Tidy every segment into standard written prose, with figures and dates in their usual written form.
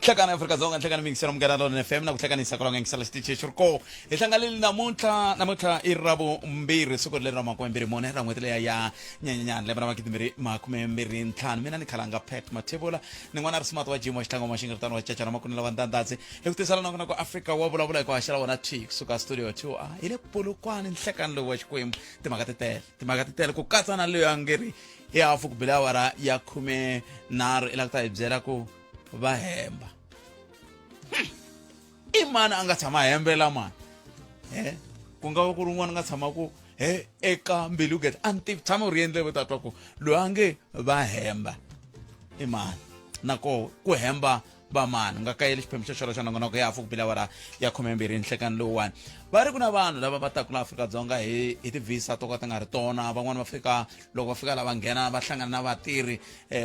hlakana Afrika-Dzonga hlakana mingisela umnganalo FM na kuhlanganisa kolonga ngisala xitichi xiriko hi hlanganile namuntlha i ravumbirhi siku leri ra makumembirhi mune ra n'hweti leya ya nyanyenyani lembe ra makumembirhi ntlhanu mina ni khalanga Pat Mathebula ni n'wana ri smart wa jimo wa xitlanga wa maxingiritano wa caca na makunela wa ndandadzi hi ku tisala nakona ku Africa wa vulavula hi ku haxela wona T kusuka studio 2 hi le Polokwane nhlekani lowu wa Xikwembu timhaka titele ku katsa na leyi a ngeri hi hafu ku bila awara ya 13 i la ku ta hi byela ku va hemba i mani a nga tshama hembela mani ku nga va ku ri un'wana nga tshama ku eka mbilu gete a ni tshama u ri endle vutatwa ku loyi a nge va hemba i mani nako ku hemba va mani nga kayeli xiphemu xo xolo xa nongonoko ku ya hafu ku bila awara ya 12 nhlekani lowuwani va ri ku na vanhu lava va taku la Afrika-Dzonga hi tivisa to ka ti nga ri tona van'wani va fika loko va fika lava nghena va hlangana na vatirhi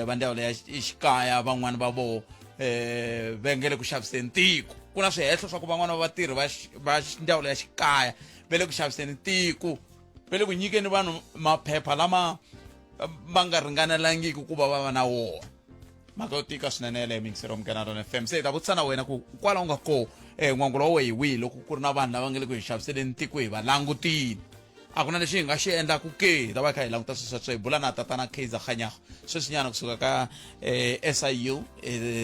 va ndyangu leya xikaya van'wani va vo va nge le ku xaviseni tiko ku na swihehlo swa ku van'wani va vatirhi va ndyangu leya xikaya va le ku xaviseni tiko va le ku nyikeni vanhu maphepha lama ma nga ringanelangiki ku va va na wona mhaka yo tika swinene yaleyo mingisero mganano FM se hi ta vutisa na wena ku kwala u nga ko n'wangulo wa we hi wihi loko ku ri na vanhu lava nge le ku hi xaviseleni tiko hi va langutini a ku na lexi hi nga xi endlaku ke hi ta va kha hi languta sweswo swo hi bula na tatana Kaiser Kganyago sweswinyana kusuka ka SIU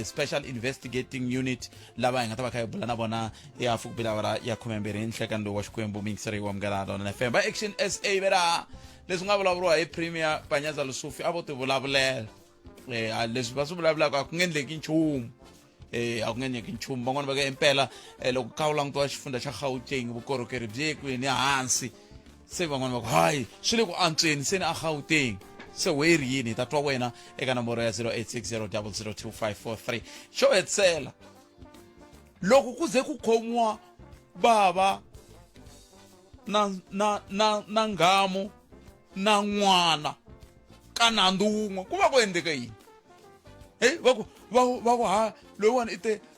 Special Investigating Unit lava hi nga ta va kha hi bula na vona hi hafu ku bila awara ya 12 nhlekani lowu wa Xikwembu mingiseriwa mganano FM va Action SA vera leswi nga vulavuriwa hi Premier Panyaza Lesufi a vo ti vulavulela leswi va swi vulavulaka a ku nge endleki nchumu a ku nge endleki nchumu van'wani va ka impela loko ka u langutiwa xifundza xa Gauteng vukorhokeri byi kwini hansi se van'wani va ku hayi swi le ku antsweni se ni a Gauteng se weri yini hi ta twa wena eka nomboro ya 0860 002543 xo hetisela loko ku ze ku khomiwa bava na nghamu na n'wana ka nandzu wun'we ku va ku endleka yini va ku ha loyiwani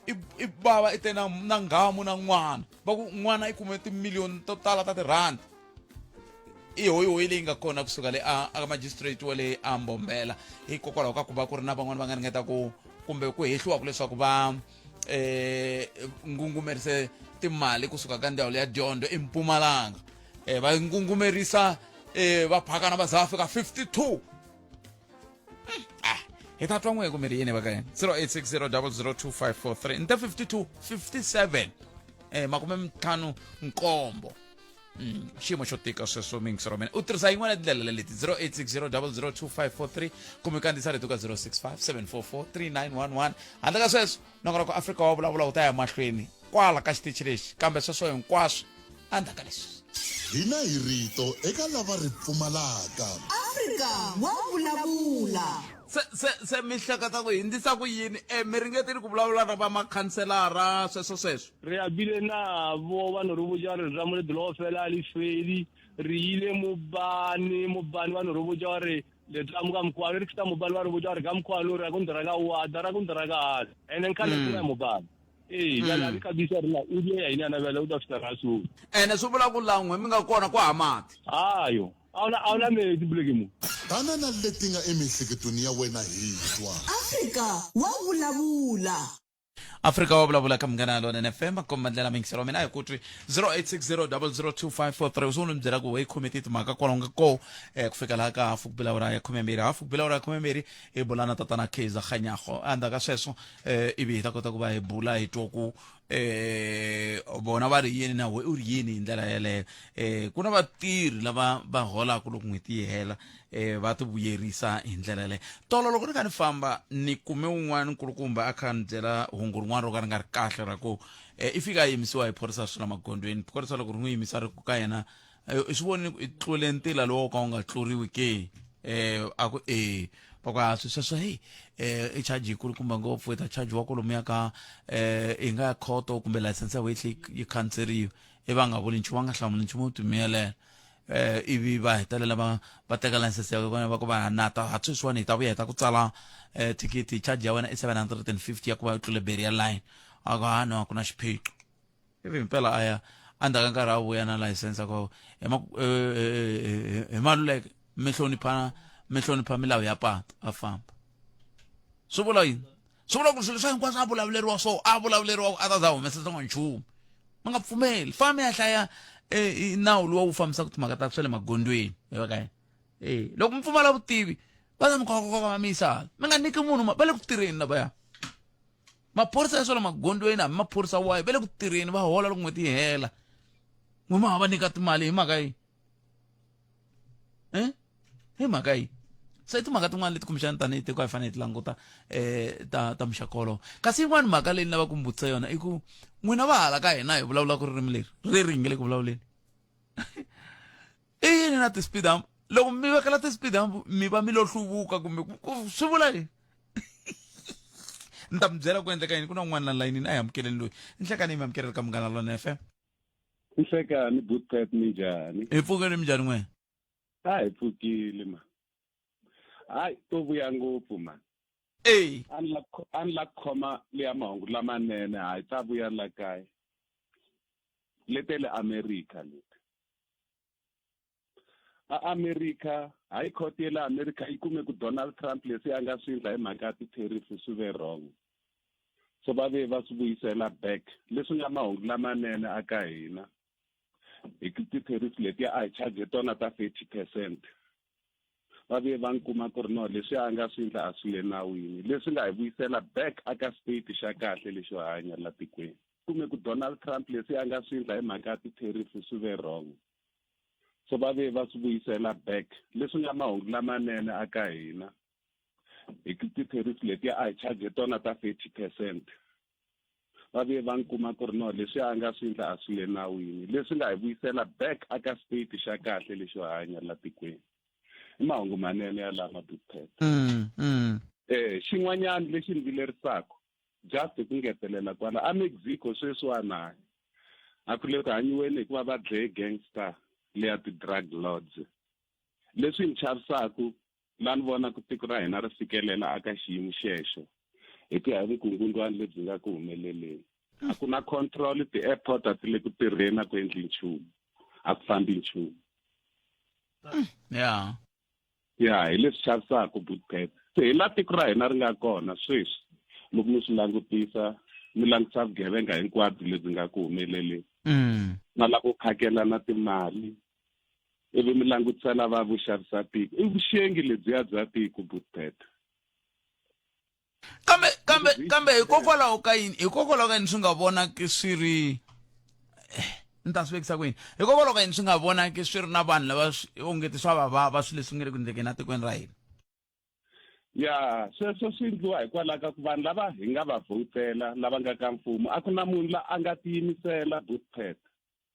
i bava i te na nghamu na n'wana va ku n'wana i kume timiliyoni to tala ta tirhandi i hoyihoyi leyi nga kona kusuka le a magistrate wa le a Mbombela hikokwalaho ka ku va ku ri na van'wani va nga ringeta ku kumbe ku hehliwaku leswaku va ngungumerise timali kusuka ka ndhawu leya dyondzo eMpumalanga va ngungumerisa va phakana va za fika 52 hi ta twa n'we kumbe ri yini va ka yena 0860 002543 nte 52 57 makume nkombo xiyimo xo tika sweswo mingisero wa mina u tirhisa yin'wana ya tindlela leti 0860 002543 kumbe kandziyisa rito ka 065 744 3911 handle ka sweswo nongonoko Afrika wa vulavula u ta ya mahlweni kwala ka xitichi lexi kambe sweswo hinkwaswo endzhaku ka leswi hina hi rito eka lava ri pfumalaka Afrika wa vulavula se mihleketa ku hindzisa ku yini mi ringetile ku vulavula na va makhanselara sweswo re abile na vo vanhu ro vuja re ra mo le dilo fela le fedi re ile mobani vanhu ro vuja re le tlamu ka mkwalo re kita mobani va ro vuja re ka mkwalo re ku ndira ka wa dara ku ndira ka ene nkhale ku mobani la ka bisa re la u ya ina na vela u ta fita rasu ene swi vula ku langwe mi nga kona ku hamati ayo awuna me dibuleke mo tana na leti nga emihleketweni ya wena hi twa Afrika wa vulavula Afrika wa vulavula ka Mnganalo FM komandlela mingisero mina hi kutwi 0860 002543 usunu mbyela ku hi committee timhaka kwalonga ko ku fika laha ka hafu ku bila awara ya 12 hafu ku bila awara ya 12 hi bulana tatana Kaiser Kganyago andha ka sweswo ivi hi ta kota ku va hi bula hi twa ku bona va ri yini na we u ri yini hi ndlela yeleyo ku na vatirhi lava va holaka loko n'hweti yi hela va ti vuyerisa hi ndlela yeleyo tolo loko ni kha ni famba ni kume un'wana nkulukumba a kha ni byela hungu rin'wana ro ka ri nga ri kahle ra ku i fika a yimisiwa hi phorisa swi la magondweni phorisa loko ri n'wi yimisa ri ku ka yena i swi voni i tlule ntila lowo ka u nga tluriwi ke a ku va ku a swi sweswo i charge yikulukumba ngopfu i ta charge wa kolomuya ka i nga ya khoto kumbe license ya wehe yi khanseriwa i va nga vuli nchumu va nga hlamuli nchumu u timeyelela ivi va hetelela va teka license ya wena va ku va nata ha sweswiwani hi ta vuya hi ta ku tsala thikithi charge ya wena i 750 ya ku va u tlule barrier line a ku no ku na xiphiqo ivi mpela a ya endzhaku ka nkarhi a vuya na license ya ku hi maluleke mi hlonipha milawu ya patu a famba swi vula yini swi vula ku ri swilo swa hinkwaswo a vulavuleriwa so a vulavuleriwa a ta za humesesa n'wanchumu ma nga pfumeli famba ya hlaya nawu lowu wu fambisaka timhaka ta swa le magondweni evakaya loko mi pfumala vutivi va ta mi koka mi yisa mi nga nyiki munhu va le ku tirheni lavaya maphorisa ya swa le magondweni hambi maphorisa wayo va le ku tirheni va hola loko n'hweti yi hela n'we ma va nyika timali hi mhaka yi hi mhaka yi se timhaka tin'wana leti kumbexana tanihi tiko a hi fanele hi ti languta ta muxakolo kasi yin'wana mhaka leyi ni lava ku mi vutisa yona i ku n'wina va hala ka hina hi vulavulaka ririmi leri hi nge le ku vulavuleni i yini na ti-speed hump loko mi vekela ti-speed hump mi va mi lo hluvuka kumbe swi vula yini ni ta mi byela ku endleka yini ku na un'wana na layinini a hi amukeleni loyi ni hlekani hi mi amukeleli ka Munghana Lonene FM Nhlekani Bootcat minjhani? hi pfukeni minjhani n'wena A hi pfukile ma. Hayi to vuya ngopfu ma. A ni la khoma liya mahungu lamanene hayi ta vuya la kaya. Letele America leti. America hayi court ya la America yi kume ku Donald Trump leswi a nga swi endla hi mhaka ti-tariffs swi ve wrong. So va ve va swi vuyisela back leswi nga mahungu lamanene aka hina. Hi ti-tariffs leti a hi charge tona ta 30%. Va ve va nkuma ku ri no leswi a nga swi endla a swi le nawini leswi nga hi vuyisela back aka state xa kahle lexo hanya la tikweni. Kume ku Donald Trump leswi a nga swi endla hi mhaka ti-tariffs swi ve wrong. So va ve va swi vuyisela back leswi nga mahungu lamanene aka hina. Hi ti-tariffs leti a hi charge tona ta 30%. Va ve va nkuma ku ri no leswi a nga swi endla a swi le nawini leswi nga hi vuyisela back aka state xa kahle lexo hanya la tikweni. I mahungu manene ya lama Bootcat. Xin'wanyana lexi ni vilerisaka just ku ngetelela kwala a Mexico sweswiwana a ku le ku hanyiweni hikuva va dleye gangster leya ti-drug lords leswi ni chavisaka la ni vona ku tiko ra hina ri fikelela aka xiyimo xexo hi ku ya hi vukungundzwani lebyi nga ku humeleleni a ku na control ti-airport a ti le ku tirheni a ku endli nchumu a ku fambi nchumu hi leswi chavisaka Bootcat se hi la tiko ra hina ri nga kona sweswi loko mi swi langutisa mi langutisa vugevenga hinkwabyo lebyi nga ku humeleleni na lava ku phakela na timali ivi mi langutisa lava vuxavisa tiko i vuxengi lebyiya bya tiko Bootcat kambe hikokwalaho ka yini swi nga vonaki swi ri ni ta swi vekisa kwini hikokwalaho ka yini swi nga vonaki swi ri na vanhu lava ongeti swa vavava swi leswi nge le ku endlekeni atikweni ra hina ya sweswo swi endliwa hikwalaho ka ku vanhu lava hi nga va vhotela lava nga ka mfumo a ku na munhu la a nga tiyimisela Bootcat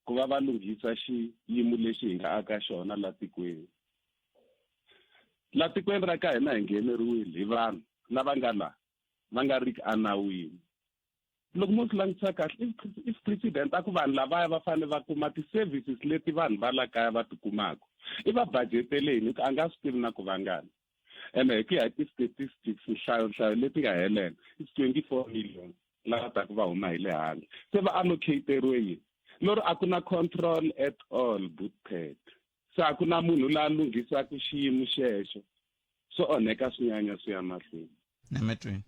ku va va lunghisa xiyimo lexi hi nga aka xona la tikweni ra ka hina hi ngheneriwile hi vanhu lava nga la va nga ri anawini loko mo swi langutisa kahle if president a ku vanhu lavaya va fanele va kuma ti-services leti vanhu va la kaya va tikumaka i va budgeteleni a nga swi tivi na ku vangani ene hi ku ya hi ti-statistics nhlayo leti nga helela it's 24 million lava taku va huma hi le handle se va allocateriwe yini loro a ku na control at all Bootcat se a ku na munhu la lunghisaka xiyimo xexo so onheka swinyanya swi ya mahlweni nemetweni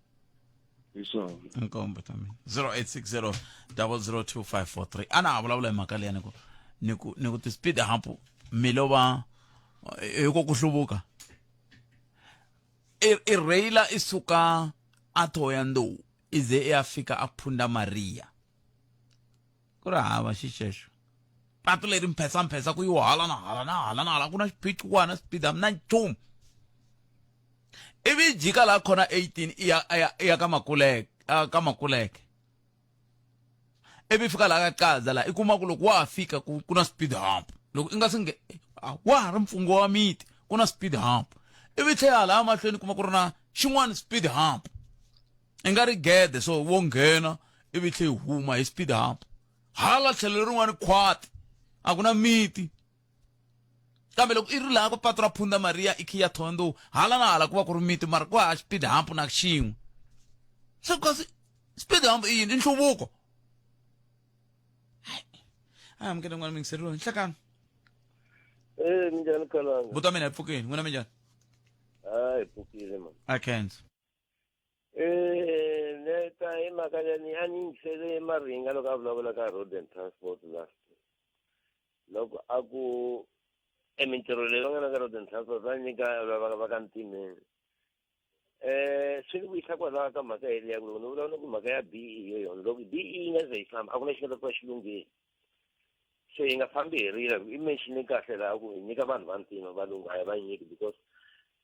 inkombo ta mina 0860 002 ana a vulavula hi mhaka leya ni ku ti-speed hump mi lo va hiko ku hluvuka i reyila i suka a Thohoyandou ize i ya fika a Phunda Maria ku ri hava xixexo patu leri mphesa ku yiwo hala na hala ku na xiphiqo ku na speed hump na nchumu ivi jika la khona 18 iya ka Makuleke ivi fika la ka Kaza la i kuma ku loko wa fika ku na speed hump loko i nga singe wa ha ri mfungho wa miti ku na speed hump ivi tlhela la mahlweni kuma ku ri na xin'wana speed hump i nga ri gede so wo nghena ivi tlhe huma hi speed hump hala tlhelo rin'wana khwati a ku na miti kambe loko i ri laha ku patu ra Phunda Maria i khiya Thohoyandou hala na hala ku va ku ri miti mara ku ha speed hump na xin'we se kasi speed hump i yini i nhluvuko a amukela n'wana mingiseriwa nhlekani minjhani Khalanga buta mina hi pfukeni n'wina minjhani hayi pfukile man I can't mhaka yani a ni yingisele maringa loko a vulavula ka road and transport last loko a ku mintirho leyi va nga na ka road and transport va nyika va ka ntimeni swi ni vuyisa kwalaho ka mhaka yeli ya ku loko ni vulavula ku mhaka ya BE yo yona loko BE yi nga ze yi famba a ku na xingetelo xilungeni so yi nga fambi hi rila i mention kahle laha ku hi nyika vanhu va ntima valungu a hi va nyiki because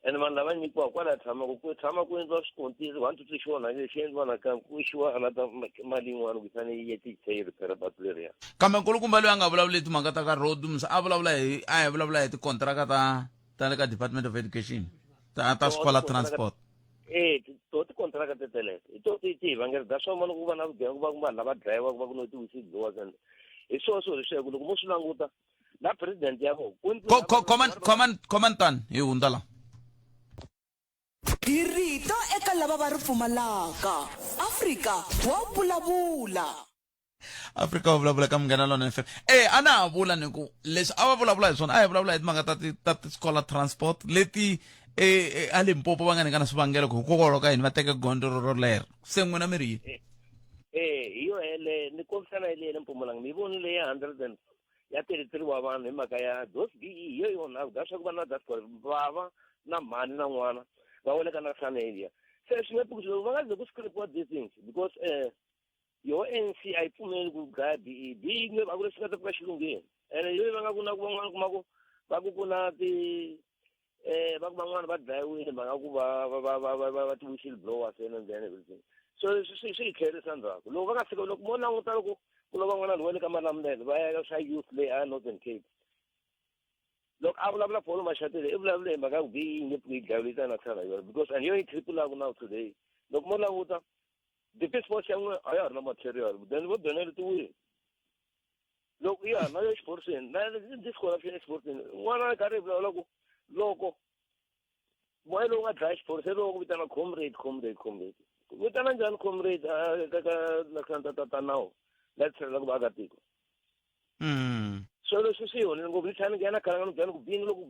and vanhu lava nyikiwaka kwalaha tshama ku endliwa swikontiri 1 to 3 xona lexi endliwa nakambe ku ixiwa another mali yin'wana ku fanele yi yetise yi repair patu leriya kambe nkulukumba loyi a nga vulavuli timhaka ta ka road a vulavula hi tikontraka ta le ka Department of Education ta Sikola Transport to tikontraka teteleto hi to ti hi vangela da swo vona ku va na vugevenga ku va ku vanhu lava drivaka va ku no ti-whistleblowers and hi swona swilo leswi loko mo swi languta na president ya vona commandant hi hundza la hi rito eka lava va ri pfumalaka Afrika wa vulavula Afrika wa vulavula ka Munghana Lonene FM a na ha vula ni ku leswi a va vulavula hi swona a hi vulavula hi timhaka ta Sikola Transport leti a Limpopo va nga nyikana swivangelo hikokwalaho ka yini va teka gondo ro lero se n'wina mi ri yini hi yo hele ni kombisana hi leyi Mpumalanga mi vonile ya 100 ya 33 wa vanhu hi mhaka ya those BE yo yona da swa ku va na dascol vava na mhani na n'wana va weleka na Sanelia se swi nga pfuki va nga ze ku scriptiwa these things because yo ANC a yi pfumeli ku dlaya BE a ku leswi nga ta pfuka xilungeni ene yo va nga ku na ku van'wana kuma ku va ku na va ku van'wana va dlayiwile mhaka ku va ti-whistleblowers and then everything so swi hi tlherisa ndzhaku loko va nga fika loko mo languta loko ku lova n'wana ni wele ka Malamulele va ya swa youth leyi a Northern Cape loko a vulavula Paul Mashatile i vulavule hi mhaka ku BE yi nge pfuki yi dlayiwile na tshala yona because and yo yi triple-aku now today loko mo languta defense force ya n'we a ya ha ri na material then vo donele tiwini loko ya na yo xiporiseni na discola xa exportini n'wana karhi hi vulavula ku loko moya lowu nga dlaya xiporisi loko vitana comrade vitana njhani comrade ka ta nawu la tlhelela ku vaakatiko so leswi swi honile ngopfu ni tlhela ni nghena khala nga ni byani ku bini loko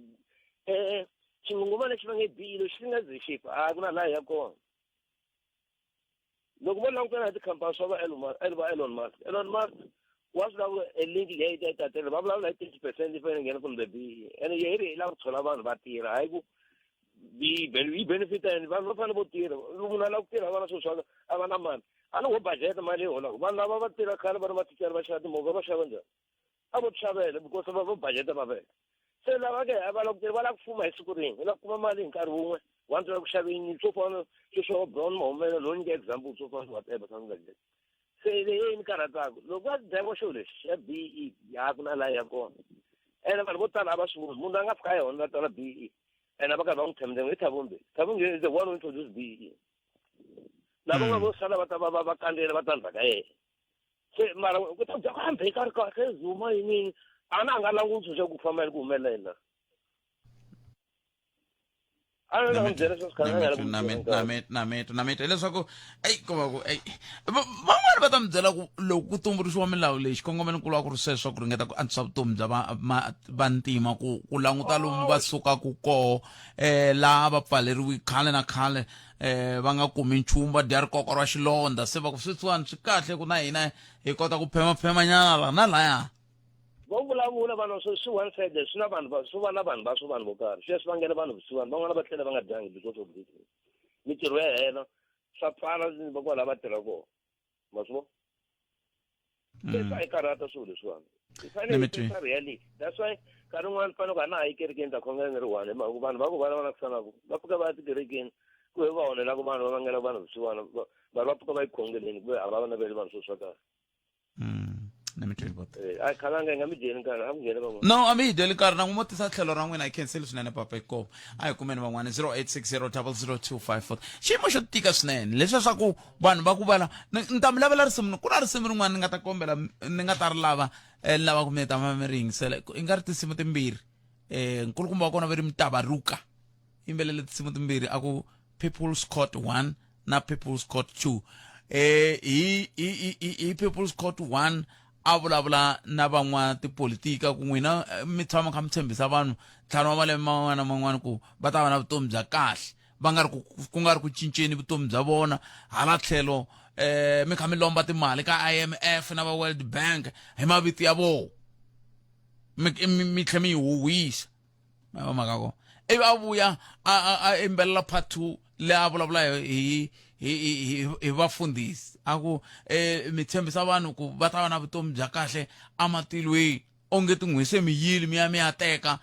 xingunguma lexi va nge BE lexi xi nga ze xifa a ku na laha ya kona loko vo langutana hi tikhampani swa va Elon Musk wa swi lava linki leyi yi tatele va vulavula hi 30% yi fanele nghena kumbe BE ene yeri hi lava ku thola vanhu va tirha hayi ku yi benefita and vanhu va fanele vo tirha munhu a lava ku tirha va na swilo swa a va na mali a ni wo budgeta mali leyi holaka vanhu lava va tirha khale va ri mathicara va xava timovha va xava njhani a vo ti xavela because va budgeta va veka se lava ke va lava ku tirha va lava ku fuma hi siku rin'we va lava ku kuma mali hi nkarhi wun'we wanti va ku xaveni swo fana sweswo brown mahumelo lo nyika example swo fana whatever something like that se leyi ni karhataka loko va dlayiwa xilo lexi xa BE ya ku na laha ya kona ene vanhu vo tala a va swi voni munhu a nga fika hi yona va tala BE ene va karhi va n'wi tshembele i Thabongeni is the one who introduced BE lava nga vo sala va ta va kandlela va ta ndzhaka yena se mara ku ta bya ku hambi hi karhi kahle Zuma yini a na a nga languti swa ku famba ku humelela nameta leswaku van'wana va ta mi byela ku loko ku tumbuluxiwa milawu leyi xikongomelonkulu wa ku ri sweswo ku ringeta ku antswisa vutomi bya vantima ku languta lomu va sukaku koho laha va pfaleriwi khale na khale va nga kumi nchumu va dya rikoko ra xilondza se va ku sweswiwani swi kahle ku na hina hi kota ku phemaphemanyana la na laya vo vulavula vanhu swi one sided swi na vanhu swi va na vanhu va swo vanhu vo karhi sweswi vangela vanhu vusiwana van'wana va tlhela va nga dyangi because of this mintirho ya hela swa pfala va kwala va tirha kona ma swi vo se swa hi karhata swilo leswiwani hi fanele hi tirhisa reality that's why nkarhi wun'wana fanele ku a na ha yi kerekeni ta khongela ni ri one hi mhaka ku vanhu va ku va lava na kusanaku va pfuka va ya tikerekeni ku ve va onhelaka vanhu va vangela vanhu vusiwana vanhu va pfuka va yi khongeleni ku ve a va naveli vanhu swilo swa kahle no a mi hi dyeli nkarhi na n'wi mutisa tlhelo ra n'wina hi khenseli swinene papa hikovo a hi kumeni van'wana 08600024 xiyimo xo tika swinene leswi swa ku vanhu va ku vala ni ta mi lavela risimu ku na risimu rin'wana ni nga ta kombela ni nga ta ri lava ni lava ku mi ta mi ri yingisela i nga ri tinsimu timbirhi nkulukumba wa kona va ri Mtabaruka yimbelele tinsimu timbirhi a ku People's Court 1 na People's Court 2 hi People's Court 1 a vulavula na van'wana tipolitika ku n'wina mi tshama kha mi tshembisa vanhu ntlhanu wa malembe man'wana na man'wana ku va ta va na vutomi bya kahle va nga ri ku nga ri ku cinceni vutomi bya vona hala tlhelo mi kha mi lomba timali ka IMF na va World Bank hi mavito ya vona mi tlhe mi yi huhwisa ma va maka kona ivi a vuya a embelela part 2 le a vulavula hi vafundhisi a ku mi tshembisa vanhu ku va ta va na vutomi bya kahle ematilweni onge tin'wise mi yili mi ya teka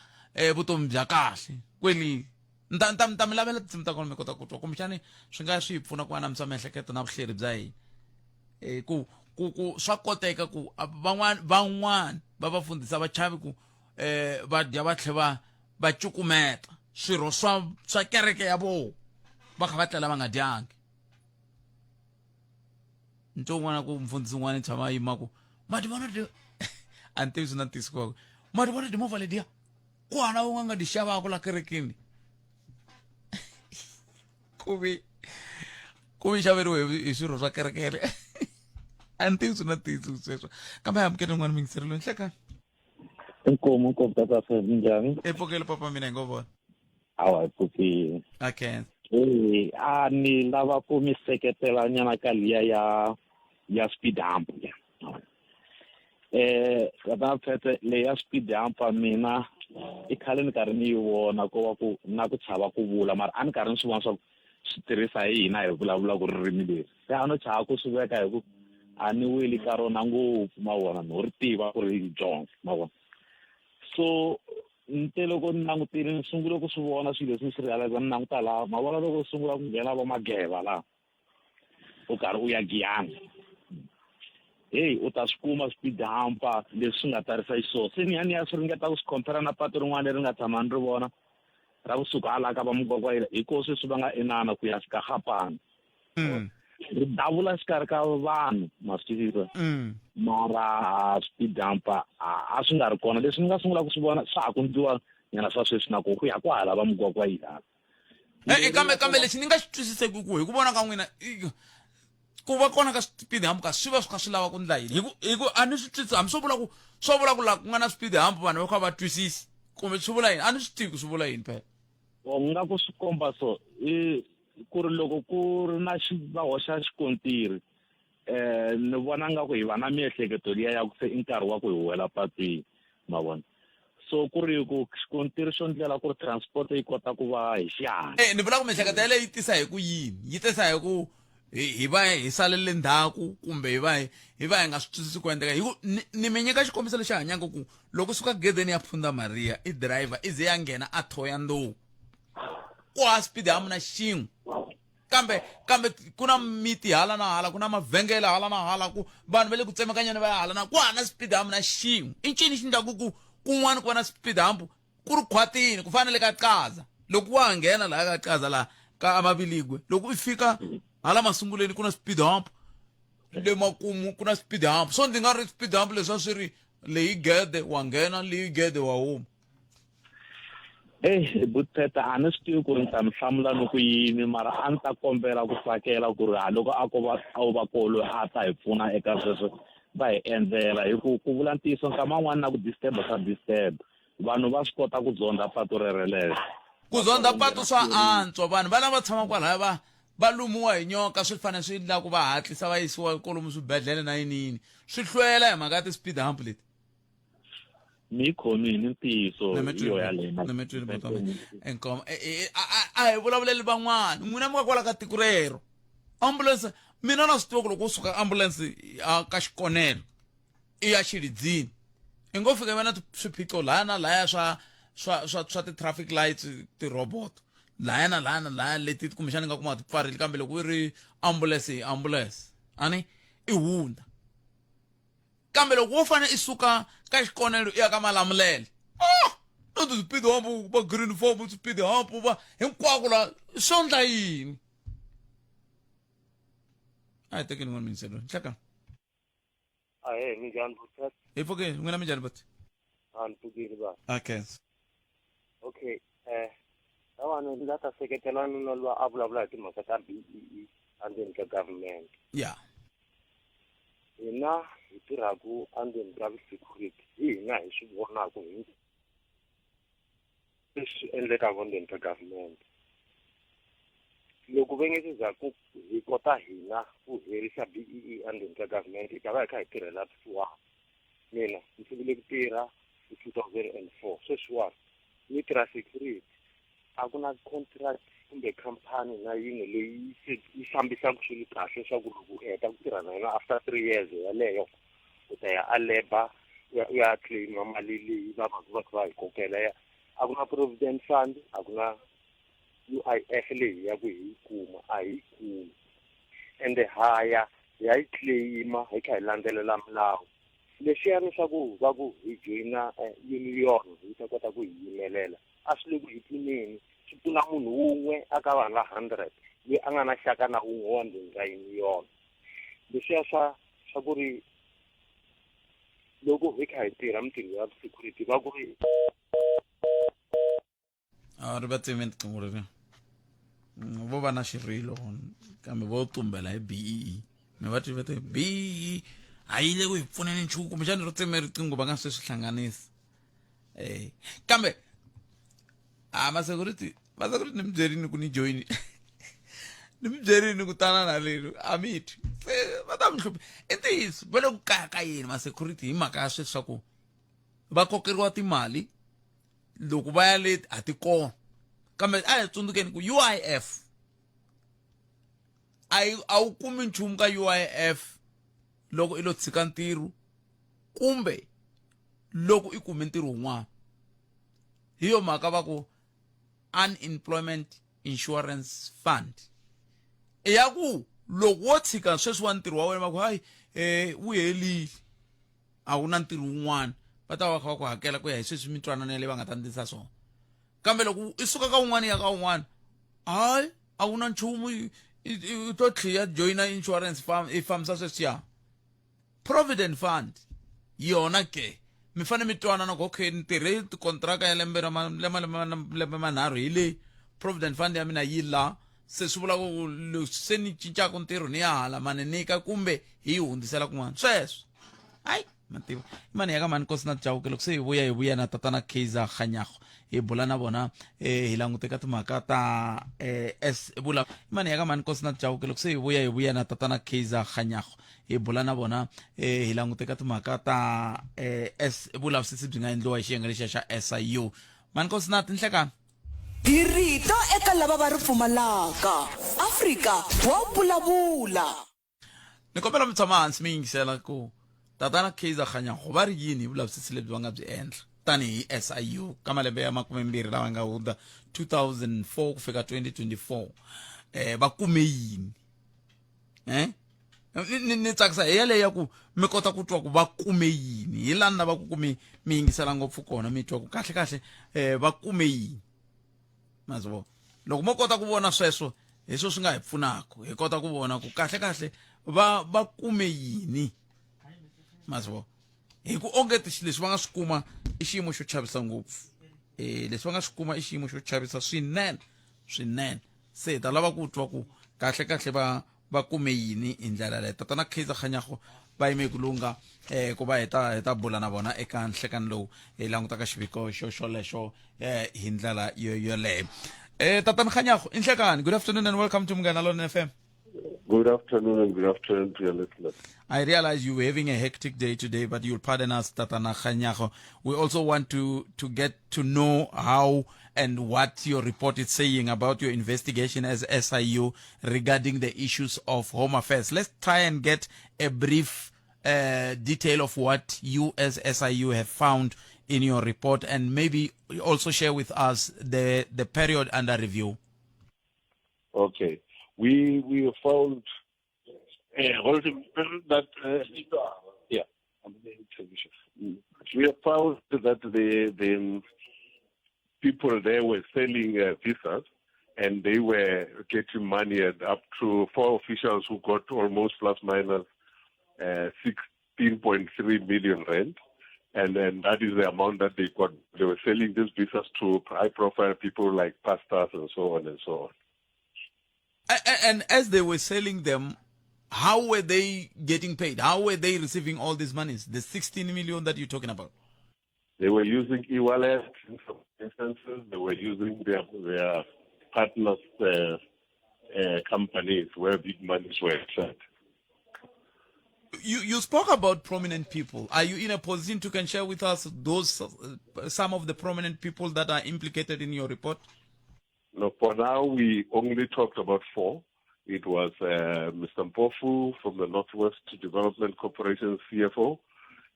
vutomi bya kahle kweli nta mi lavela tinsimu ta kona mi kota ku twa kumbexani swi nga swi pfuna ku anamisa miehleketo na vuhleri bya hina ku swa koteka ku van'wani va vafundhisa vachavi ku va dya va tlhe va cukumeta swirho swa kereke ya vona va kha va tlela va nga dyangi nto un'wana ku mfundhisi un'wana tshama yima ku ma ti vona a ni tivi swi na ntiyiso ma ti vona timovha letiya ku hana u nga di xavaka la kerekeni ku vi xaveriwe hi swirho swa kerekele a ni tivi swi na ntiyiso sweswo kambe amukele n'wana mingisirelo nhlekani inkomo tata njhani epfukeli papa mina hi ngo vona awa hi pfukile okay a ni lava ku mi seketela nyana ka liya ya speed hump ya kata phete le ya speed hump mina i khale ni karhi ni yi vona ko va ku na ku chava ku vula mara a ni karhi ni swi vona swa ku swi tirhisa hi hina hi vulavula ku ririmi leri se a no chava ku swi veka hi ku a ni weli ka rona ngopfu ma vona no ri tiva ku ri dyondza ma vona so nte loko ni langutile ni sungule ku swi vona swilo leswi swi realize ni languta laha ma vona loko sungula ku nghena va mageva laha u karhi u ya giyana u ta swi kuma speed humpa leswi nga tarisa xiswona se ni ya swi ringeta ku swi compara na patu rin'wana leri nga tshama ni ri vona ra kusuka hala ka va mugwagwa hikoho sweswi va nga inana ku ya fika gapana ri davula xikarhi ka vanhu ma swi tivisa mara speed humpa a swi nga ri kona leswi ni nga sungula ku swi vona swa ha ku ndliwa nyana swa sweswi na ku ya ku hala va mugwagwa hala kambe lexi ni nga xi twisiseki ku hi ku vona ka n'wina ku va kona ka speed hump ka swi va swi kha swi lava ku ndla yini hi ku a ni swi twisisi hambi swo vula ku laha ku nga na speed hump vanhu va kha va twisisi kumbe swi vula yini a ni swi tivi ku swi vula yini phela nga ku swi komba so ku ri loko ku ri na va hoxa xikontiri ni vona nga ku hi va na miehleketo liya ya ku se i nkarhi wa ku hi wela patwini ma vona so ku ri ku xikontiri xo ndlela ku ri transport yi kota ku va hi xihatla ni vula ku miehleketo yaleyo yi tisa hi ku yini yi tisa hi ku hi va hi salele ndzhaku kumbe hi va hi nga swi twisisi ku endleka hi ku ni mi nyika xikombiso lexi hanyaka ku loko suka gedeni ya Pfunda Maria i driver i ze ya nghena a thoya ndowu ku ha speed hump na xin'we kambe ku na miti hala na hala ku na mavhengele hala na hala ku vanhu va le ku tsemakanyeni va ya hala na ku hana speed hump na xin'we i ncini xi ndlaku ku kun'wana ku va na speed hump ku ri khwatini ku fanele ka qaza loko wa nghena laha ka qaza laha ka Amabiligwe loko i fika hala masunguleni ku na speed hump le makumu ku na speed hump so ndzi nga ri speed hump leswi swi ri leyi gede wa nghena leyi gede wa huma Buteta a ni swi tivi ku ri ni ta mi hlamula ni ku yini mara a ni ta kombela ku tsakela ku ri loko a wo va koho loyi a ta hi pfuna eka sweswo va hi endlela hi ku vula ntiyiso nkama n'wana na ku disturb swa disturb vanhu va swi kota ku dzondza patu rerelero ku dzondza patu swa antswa vanhu va lava tshama kwalaya va lumiwa hi nyoka swi fanele swi endla ku va hatlisa va yisiwa kolomu swibedhlele na yiniyini swi hlwela hi mhaka ti speed hump leti mi khomini ntiyiso yo yalena a hi vulavuleli van'wana n'wina mi ka kwala ka tiko rero ambulance mina na swi tiva ku loko u suka ambulance ka xikonelo i ya xilidzini i ngo fika vana swiphiqo laya na laya swa ti-traffic lights ti-robot laya na laya leti kumbexani nga kuma ti pfarile kambe loko u ri ambulance hi ambulance ani i hundza kambe loko wo fane i suka ka xikonelo i ya ka Malamulele no ti-speed hump va green form speed hump va hinkwako la swo ndla yini a hi tekeni n'wana miniselo nhleka minjhani Buthet hi pfuke n'wina minjhani but a ni pfukile ba okay lawana ndzi nga ta seketela nuna luwa a vulavula hi timhaka ta BEE endzeni ka government hina hi tirhaku endzeni ka security hina hi swi vonaku leswi endlekaka endzeni ka government loko va nge se za ku hi kota hina ku herisa BEE endzeni ka government hi ta va hi kha hi tirhela sweswiwani mina ni sungule ku tirha hi 2004 sweswiwani ni tirha security a ku na contract kumbe khampani na yin'we leyi yi fambisaka swilo kahle swa ku loko u heta ku tirha na yona after 3 years yaleyo u ta ya a labour u ya claima mali leyi va va va hi kokela a ku na provident fund a ku na UIF leyi ya ku hi kuma a hi kumi ende haya ya yi claima hi kha hi landzelela milawu leswiyani swa ku va ku hi joina union hi ta kota ku hi yimelela a swi le ku hi pfuneni swi pfuna munhu wun'we aka vanhu va 100 loyi a nga na xaka na wun'we wa ndzeni ka union leswiya swa ku ri loko hi kha hi tirha mintirho ya security va ku ri ri va tseme tiqingho leri vo va na xirilo kambe vo tumbela hi BEE mi va tivete BEE a yi le ku hi pfuneni nchumu kumbexani ro tseme riqingho va nga swi hlanganisi kambe masecurity ni mi byerini ku ni join ni mi byerini ku tana na lero a mi twi se va ta mi hluphi i ntiyiso va le ku kaya ka yini masecurity hi mhaka ya sweswi swa ku va kokeriwa timali loko va ya le a ti kona kambe a hi tsundzukeni ku UIF a wu kumi nchumu ka UIF loko i lo tshika ntirho kumbe loko i kume ntirho wun'wana hi yo mhaka va ku unemployment insurance fund i ya ku loko wo tshika sweswi wa ntirho wa wena va ku hayi wu helile a wu na ntirho wun'wana va ta va kha va ku hakela ku ya hi sweswi mitwanano leyi va nga ta ndlisa swona kambe loko i suka ka wun'wana ya ka wun'wana hayi a wu na nchumu i to tlhiya joina insurance farm i fambisa sweswiya provident fund yona ke mi fane mi twanana ku okay ni tirhe tikontraka ya lembe manharhu hi le provident fund ya mina yi la se swi vula ku se ni cincaka ntirho ni ya hala mani nyika kumbe hi yi hundzisela kun'wana sweswo hayi mativo mani ya ka mani kosi na Chauke loko se hi vuya na tatana Kaizer Kganyago hi bula na vona hi langute ka timhaka ta vula mani ya ka mani kosi na Chauke loko se hi vuya na tatana Kaizer Kganyago hi bula na vona hi langute ka timhaka ta vulavisisi byi nga endliwa hi xiyenge lexiya xa SIU mani kosi na tinhlekani hi rito eka lava va ri pfumalaka Afrika wa vulavula ni kombela mi tshama hansi mi yingisela ku tatana Kaizer Kganyago va ri yini hi vulavisisi lebyi va nga byi endla tanihi SIU ka malembe ya 20 lawa nga hundza 2004 ku fika 2024 va kume yini ni tsakisa hi yaleyo ya ku mi kota ku twa ku va kume yini hi lani lava ku kumi mi yingisela ngopfu kona mi twa ku kahle kahle va kume yini mazvo loko mo kota ku vona sweswo hi swo swi nga hi pfunaka hi kota ku vona ku kahle kahle va kume yini mazvo hi ku onge leswi va nga swi kuma i xiyimo xo chavisa ngopfu leswi va nga swi kuma i xiyimo xo chavisa swinene se hi ta lava ku twa ku kahle kahle va kume yini hi ndlela leyo tatana Kaizer Kganyago va yime ku lunga ku va hi ta bula na vona eka nhlekani lowu hi langutaka xiviko xolexo hi ndlela yoleyo tatana Kganyago i nhlekani good afternoon and welcome to Munghana Lonene FM. Good afternoon and good afternoon to your listeners. I realize you were having a hectic day today, but you'll pardon us, Tatana Kganyago. We also want to get to know how and what your report is saying about your investigation as SIU regarding the issues of Home Affairs. Let's try and get a brief detail of what you as SIU have found in your report, and maybe also share with us the period under review. Okay. We found that we have found that the people there were selling visas, and they were getting money at up to 4 officials who got almost plus minus 16.3 million rand. And then that is the amount that they got. They were selling these visas to high-profile people like pastors and so on and so on. And as they were selling them, how were they getting paid? How were they receiving all these monies? The 16 million that you're talking about? They were using e-wallets in some instances. They were using their partners' companies where big monies were trapped. You spoke about prominent people. Are you in a position to can share with us those some of the prominent people that are implicated in your report? No, for now we only talked about 4. It was Mr. Mpofu from the Northwest Development Corporation CFO.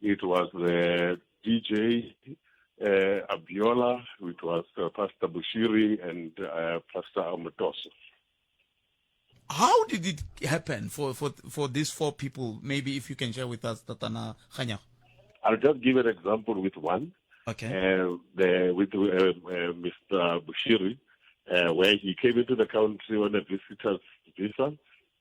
It was the DJ Abiola. It was Pastor Bushiri and Pastor Amatoso. How did it happen for these 4 people? Maybe if you can share with us, Tatana Khanya. I'll just give an example with one. Okay. With Mr. Bushiri, where he came into the country on a visitor's visa,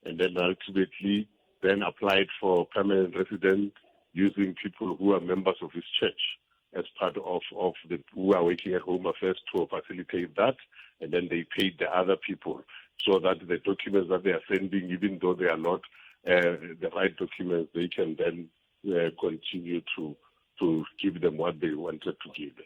and then ultimately then applied for permanent residence using people who are members of his church as part of the who are working at Home Affairs to facilitate that, and then they paid the other people so that the documents that they are sending, even though they are not the right documents, they can then continue to give them what they wanted to give them.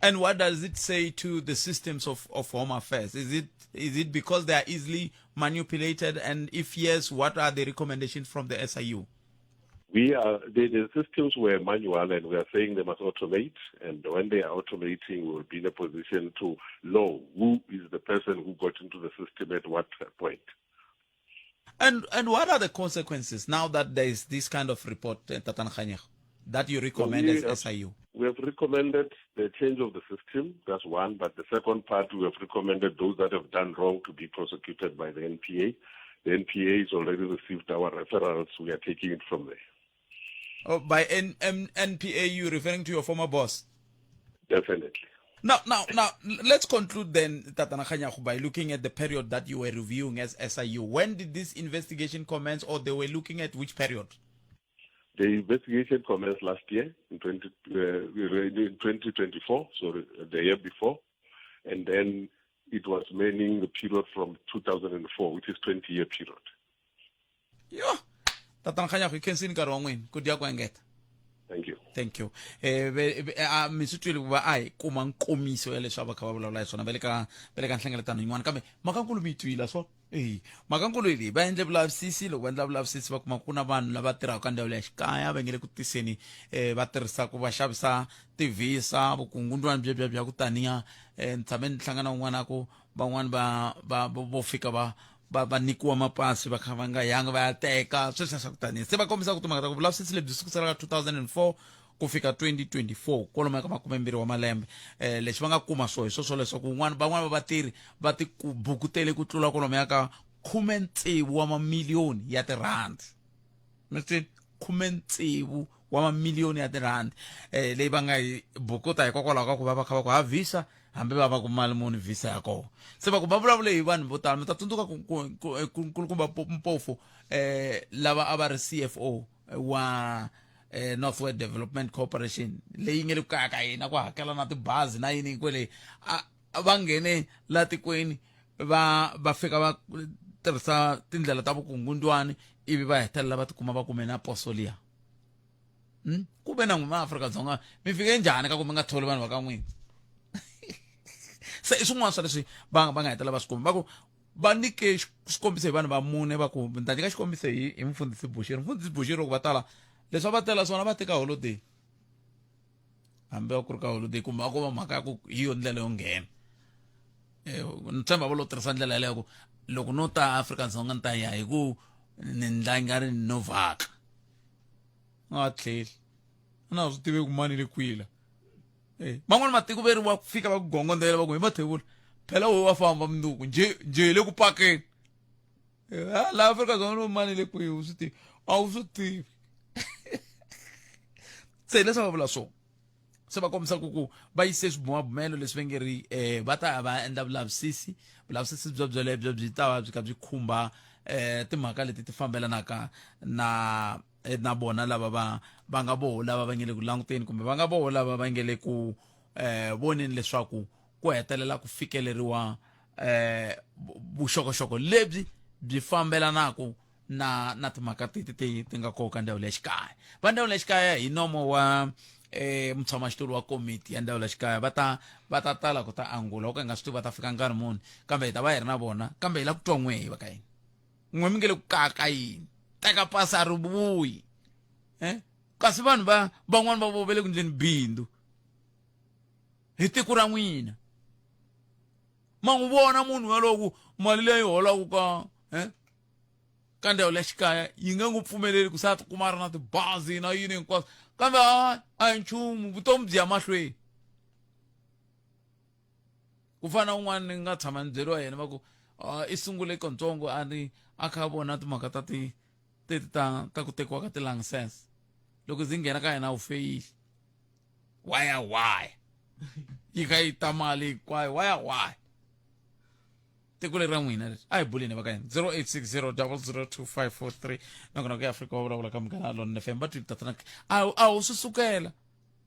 And what does it say to the systems of Home Affairs? Is it because they are easily manipulated? And if yes, what are the recommendations from the SIU? The systems were manual, and we are saying they must automate. And when they are automating, we will be in a position to know who is the person who got into the system at what point. And what are the consequences now that there is this kind of report, Tatana Khanya, that you recommend as SIU? We have recommended the change of the system, that's one. But the second part, we have recommended those that have done wrong to be prosecuted by the NPA. The NPA has already received our referrals. We are taking it from there. Oh, by NPA, you referring to your former boss? Definitely. Now, let's conclude then, Tatana Khanyago, by looking at the period that you were reviewing as SIU. When did this investigation commence, or they were looking at which period? The investigation commenced last year, in 2024, so the year before. And then it was mainly the period from 2004, which is 20-year period. Yeah. Tatana Khanyago, you can see Thank you. Thank you. Misutuli ba ai kuma nkomiso ya leswa ba ka ba bolela sona bele ka nhlengeletano yin'wana kambe makankulu mi twila so makankulu leyi ba endle vulavisisi loko va endla vulavisisi va kuma ku na vanhu lava tirhaka ka ndhawu ya xikaya va nge le ku tiseni va tirhisaka va xavisa tivisa vukungundwani bya ku taniya ni tshame ni hlangana un'wana ku van'wani vo fika va nikiwa mapasi va kha va nga yanga va ya teka sweswo swa ku taniya se va kombisa ku timhaka ta ku vulavisisi lebyi sukusela ka 2004 ku fika 2024 kwalomu ka 20 wa malembe leswi va nga kuma hi sweswo leswaku van'wana va vatirhi va ti bukutele ku tlula kwalomu ya ka 16 wa mamiliyoni ya tirhandi 16 wa mamiliyoni ya tirhandi leyi va nga yi bukuta hikokwalaho ka ku va kha va ku ha visa hambi va ku mali muni visa ya kona se va ku va vulavule hi vanhu vo tala mi ta tsundzuka nkulukumba Mpofu lava a va ri CFO wa Northwest Development Corporation leyi nge le kaya ka yina ku hakela na tibazi na yini kwele va nghene la tikweni va fika va tirhisa tindlela ta vukungundwani ivi va hetelela va tikuma va kume na posolia ku ve na n'wina Afrika-Dzonga mi fike njhani ka ku mi nga tholi vanhu va ka n'wina se i swin'wana swa leswi va nga hetelela va swi kuma va ku va nike xikombiso hi vanhu va mune va ku ni ta nyika xikombiso hi mufundhisi Bushiri loko va tala leswi va tela swona va teka holiday hambi va ku ri ka holiday kumbe va ku va mhaka ya ku hi yo ndlela yo nghena ni tshemba va lo tirhisa ndlela yaleyo ku loko no ta Afrika-Dzonga ni ta ya hi ku ni ndla nga ri no vhaka nga tlheli a na swi tivi ku mani le kwila man'wani matiko veri wa fika va ku gongondela va ku hi mathevula phela wo wa famba mnduku nje le ku pakeni la Afrika-Dzonga no mani le kwihi u swi tivi a wu swi tivi se leswi va vula so se va kombisa ku va yise swibumabumelo leswi va nge ri va ta va endla vulavisisi byelebyo byi ta va byi kha byi khumba timhaka leti ti fambelanaka na bona lava va nga voho lava va nge le ku languteni kumbe va nga voho lava va nge le ku voneni leswaku ku hetelela ku fikeleriwa vuxokoxoko lebyi byi fambelanaka na timhaka ti nga koka ndhawu le xikaya va ndhawu le xikaya hi nomo wa mutshamaxitulu wa komiti ya ndhawu xikaya va ta tala ku ta angula o ka hi nga swi tivi va ta fika nkarhi muni kambe hi ta va hi ri na vona kambe hi la ku twa n'we hi va ka yini n'we mi nge le ku kaka yini teka pasi a ri vuyi kasi vanhu van'wani va vele ku endleni bindzu hi tiko ra n'wina ma n'wi vona munhu yaloku mali leyi holaka ka ndhawu le xikaya yi nga n'wi pfumeleli ku se a tikuma a ri na tibazi na yini hinkwaswo kambe a hi nchumu vutomi byi ya mahlweni ku fana un'wana ni nga tshama ni byeriwa yena va ku i sungule kontsongo a kha vona timhaka ta ku tekiwa ka ti-license loko zi nghena ka yena wu feyili why yi kha yi ta mali hinkwayo why tiko leri ra n'wina leri a hi buleni va ka yena 0860 002543 nakona ku ya Afrika va vulavula ka Munghana Lonene FM va twi tatana a wu swi sukela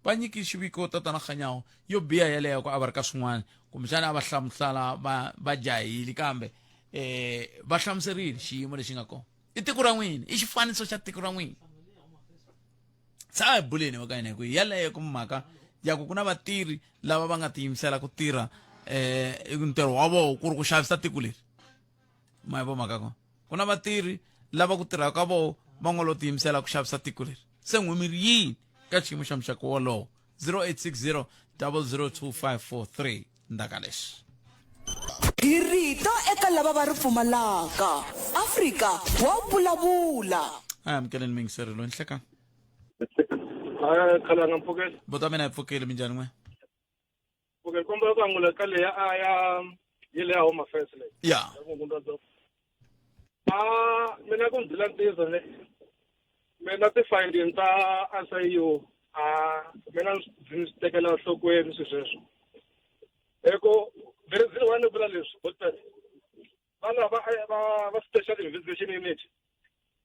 va nyiki xiviko tatana Khanyawo yo biha yaleyo ku a va ri ka swin'wana kumbexana a va hlamusela va jahile kambe va hlamuserile xiyimo lexi nga kona i tiko ra n'wina i xifaniso xa tiko ra n'wina se a hi buleni va ka yena hi ku yaleyo ku mhaka ya ku na vatirhi lava va nga tiyimisela ku tirha ntirho wa vona ku ri ku xavisa tiko leri ma yi vo mhaka kona ku na vatirhi lava ku tirhaka ka vona va nga lo tiyimisela ku xavisa tiko leri se n'wi mi ri yini ka xiyimo xa muxaka wolowo 0860 002543 ndaka lexi hi rito eka lava va ri pfumalaka Afrika wa vulavula a amukeleni mingisirilo nhleka khalanga mpfukela bota mina hi pfukeli minjhani n'we okay kombela ku angula ka leya a yi leya home affairs leyi ya mina ku ndzi lantiza ne mina ti-finding ta SIU mina ndzi tekela nhlokweni swilo sweswo eko the reason why ni vula leswi botat vana va special investigation unit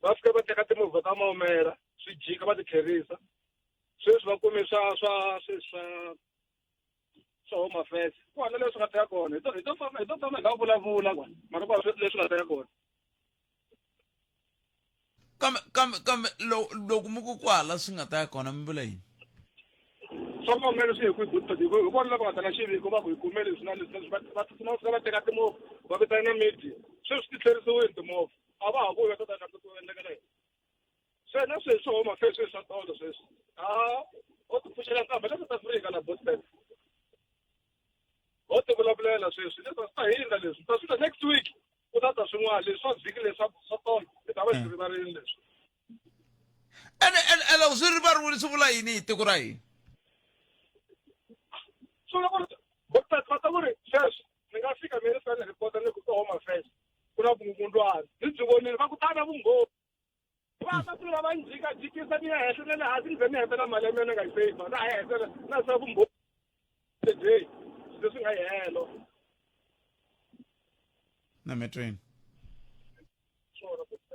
va fika va teka timovha ta maomera swi jika va ti kherisa sweswi va kume swa home affairs ku hana leswi nga teka kona hi to famba hi nga vulavula kwana mara ku hana leswi nga teka kona kambe loko mi ku kwala swi nga ta ya kona mi vula yini swa maomera swi hi ku hi vona lava nga ta na xiviko va ku hi kume leswi na leswi va fika va teka timovha va vitana media sweswi ti tlherisiwini timovha a va ha vuyi va ta ta ku endlekela yini se na sweswi home affairs sweswi swa tolo sweswi o ti pfuxela nkambe le South Africa la boston o ti vulavulela sweswi leswi swi ta hindla leswi ta swilo next week ku ta ta swin'wana leswi swa vhiki leswi swa tolo hi ta va hi rivarile leswi ene loko swi rivariwile swi vula yini hi tiko ra hina swi vula ku ri va ta ku ri sweswi ni nga fika mi ri fane report ni ku home affairs ku na vungundwani ni byi vonile va ku tana vunghozi va tlula va jikisa ni ya henhla na le hansi ni ze ni hetela mali ya mina ni nga yi save na hetela na sa vumbhoni today leswi nga helo na metweni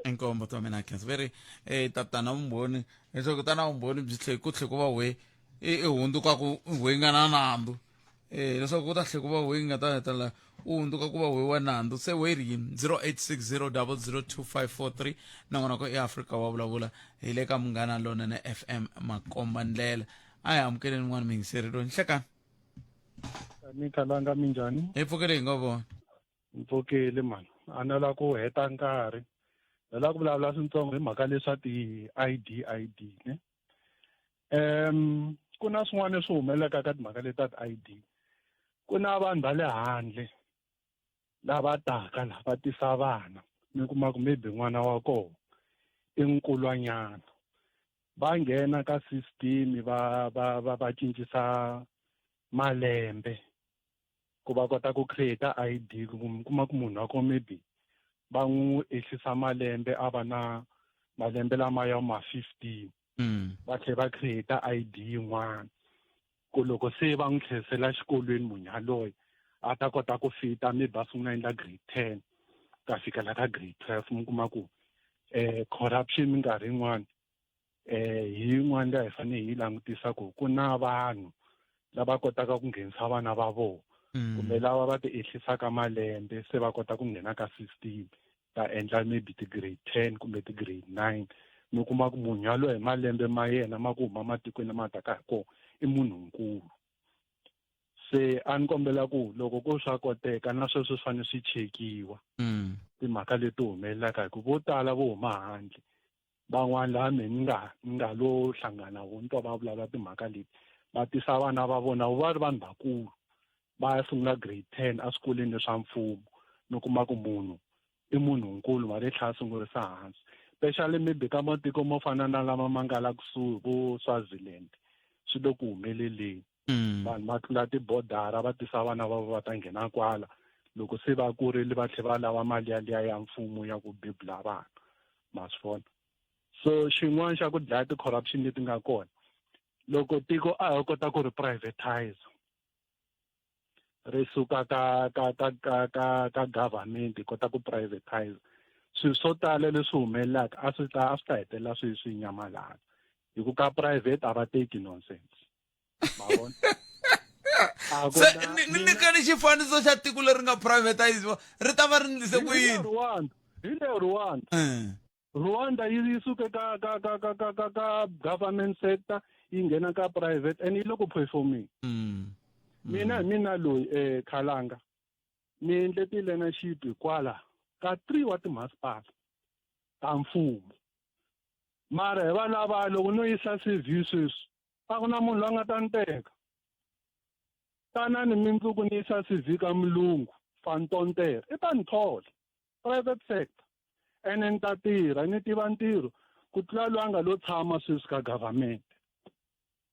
enkombo to mina khensa veri tatana vumbhoni leswaku tana vumbhoni byi tlhe ku va we i hundzuka ku we nga na nandzu leswaku ku ta tlhe ku va we nga ta hetela u hundzuka ku va we wa nandzu se we ri yini 0860 002543 nan'wana ko eAfrika wa vulavula hi le ka Munghana Lonene FM makomba ndlela a hi amukeleni n'wana mingisirilo nhlekani ni khalanga minjhani hi pfukele hi nga vona mpfukeli mani a ni la ku heta nkarhi ni la ku vulavula swintsongo hi mhaka leswa ti-ID ne ku na swin'wana leswi humelelaka ka timhaka leti ta ti-ID ku na vanhu va le handle lava taka la va tisa vana mi kuma ku maybe n'wana wa kona i nkulwanyana va nghena ka system va cincisa malembe ku va kota ku create ID ku kuma ku munhu wa kona maybe va n'wi ehlisa malembe a va na malembe lama ya ma 15 va tlhela va create ID yin'wana ku loko se va n'wi tlherisela xikolweni munhu yaloye a ta kota ku fita maybe a sungula endla grade 10 ka fikela ka grade 12 mi kuma ku corruption minkarhi yin'wana hi yin'wana leyi hi fanele hi langutisa ku na vanhu lava kotaka ku nghenisa vana va vona kumbe lava va ti ehlisaka malembe se va kota ku nghena ka system ta endla maybe ti-grade 10 kumbe ti-grade 9 mi kuma ku munhu yaloye hi malembe ma yena ma ku huma matikweni lama taka hi kona i munhunkulu. Se a ni kombela ku loko ku swa koteka na sweswo swi fanele swi chekiwa timhaka leti humelelaka hi ku vo tala vo huma handle van'wana laha me ni nga lo hlangana vo ni twa va vulavula timhaka leti va tisa vana va vona va ri vanhu vakulu va ya sungula grade 10 eswikolweni leswa mfumo no kuma ku munhu i munhunkulu mara i tlhela sungurisa hansi especially maybe ka matiko mo fana na lama ma nga la kusuhi vo Swaziland swi le ku humeleleni vanhu va tlula tibodara va tisa vana va ta nghena kwala loko se va kurile va tlhela va lava mali yaliya ya mfumo ya ku bibula vana ma swi vona. So xin'wana xa ku dlaya ti-corruption leti nga kona loko tiko a ho kota ku ri privatize ri suka ka government hi kota ku privatize swilo swo tala leswi humelelaka a swi ta hetelela swi nyamalala hi ku ka private a va teki nonsense ma vona. Se ni nyikani xifaniso xa tiko leri nga privatiziwa ri ta va ri ndlise ku yini? Hi le Rwanda yi suke ka government sector yi nghena ka private and yi le ku performing. Mina loyi Khalanga ni endle ti-learnership kwala ka 3 wa timasipala ta mfumo mara hi va lava loko no yisa CV sweswi a ku na munhu loyi a nga ta ni teka tanani mindzuku ni yisa CV ka mulungu fantontere i ta ni thola private sector ene ni ta tirha ni tiva ntirho ku tlula loyi a nga lo tshama sweswi ka government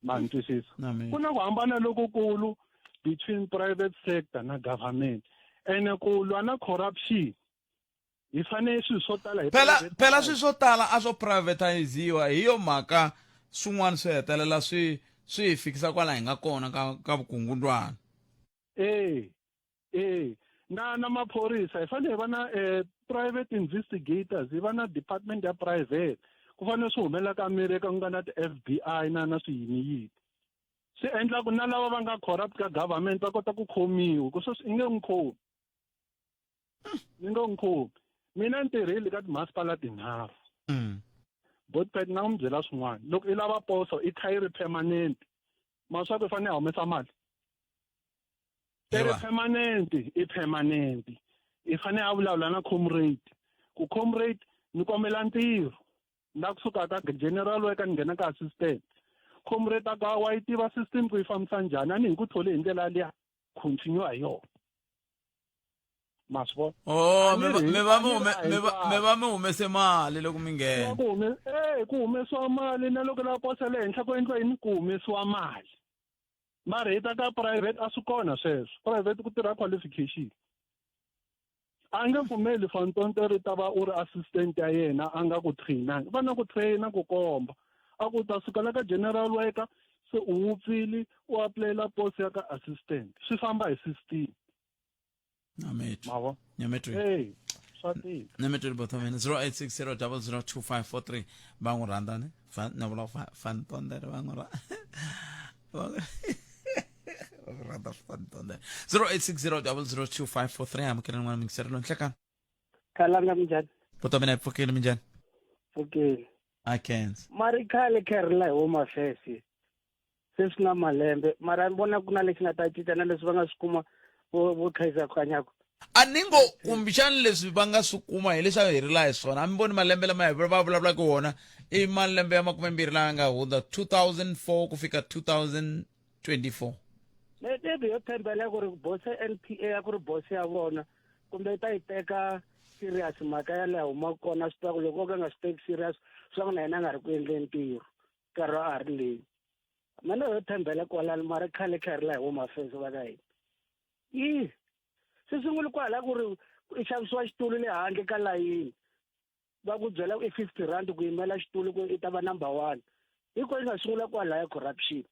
ma ni twisisa ku na ku hambana lokukulu between private sector na government ene ku lwa na corruption hi fanele swilo swo tala hi phela swilo swo tala a swo privatiziwa hi yo mhaka swin'wana swi hetelela swi hi fikisa kwala hi nga kona ka vukungundwana. Na maphorisa hi fanele hi va na private investigators hi va na department ya private ku fanele swi humelela ka America ku nga na ti-FBI na swiyiniyini swi endla ku na lava va nga corrupt ka government va kota ku khomiwa ku sweswi i nge n'wi khomi mina ni tirhile ka timasipala tinharhu Bothpet na n'wi byela swin'wana loko i lava poso i kha yi ri permanent ma swa ku i fanele a humesa mali i permanent i fanele a vulavula na comrade ku comrade ni kombela ntirho na kusuka ka general worker ni nghena ka assistant comrade aka wa yi tiva system ku yi fambisa njhani a ni hi ku thole hi ndlela liya continue hi yona masvo me va mi humese mali loko mi nghena ku humesiwa mali na loko la posa le henhla ku endliwa yini ku humesiwa mali mara hi ta ka private a swi kona sweswo private ku tirha qualification a nge pfumeli fantontere ta va u ri assistant ya yena a nga ku trainanga va na ku traina ku komba a ku ta sukela ka general worker se u wupfili u aplayela post ya ka assistant swi famba hi system. Nametri bothomene 0860002543 ba n'wi rhandza ni na vula fantondere va n'wi rhandza fantondere 0860002543 amukela n'wana mingisero lo nhlekani Khalanga minjhani bothomene pfukile minjhani pfukile I can't mari khale kherila hi home affairs se swi na malembe mara ni vona ku na lexi nga ta cinca na leswi va nga swi kuma vo Kaiser Kanyako a ningo kumbixani leswi va nga swi kuma hi leswi a herila hi swona a mi voni malembe lama hi va vulavulaka wona i malembe ya 20 lama nga hundza 2004 ku fika 2024 lebi yo tshembela ku ri boss NPA ya ku ri boss ya vona kumbe ta yi teka serious mhaka ya le huma kona swi ta ku loko ka nga swi teki serious swa ku na yena nga ri ku endleni ntirho nkarhi a ri leyi mana yo tshembela kwalani mara khale kherila hi home affairs va ka hina se sungule kwala ku ri i xavisiwa xitulu le handle ka layini va ku byela ku i 50 rand ku yimela xitulu ku i ta va number 1 hiko i nga sungula kwala ya corruption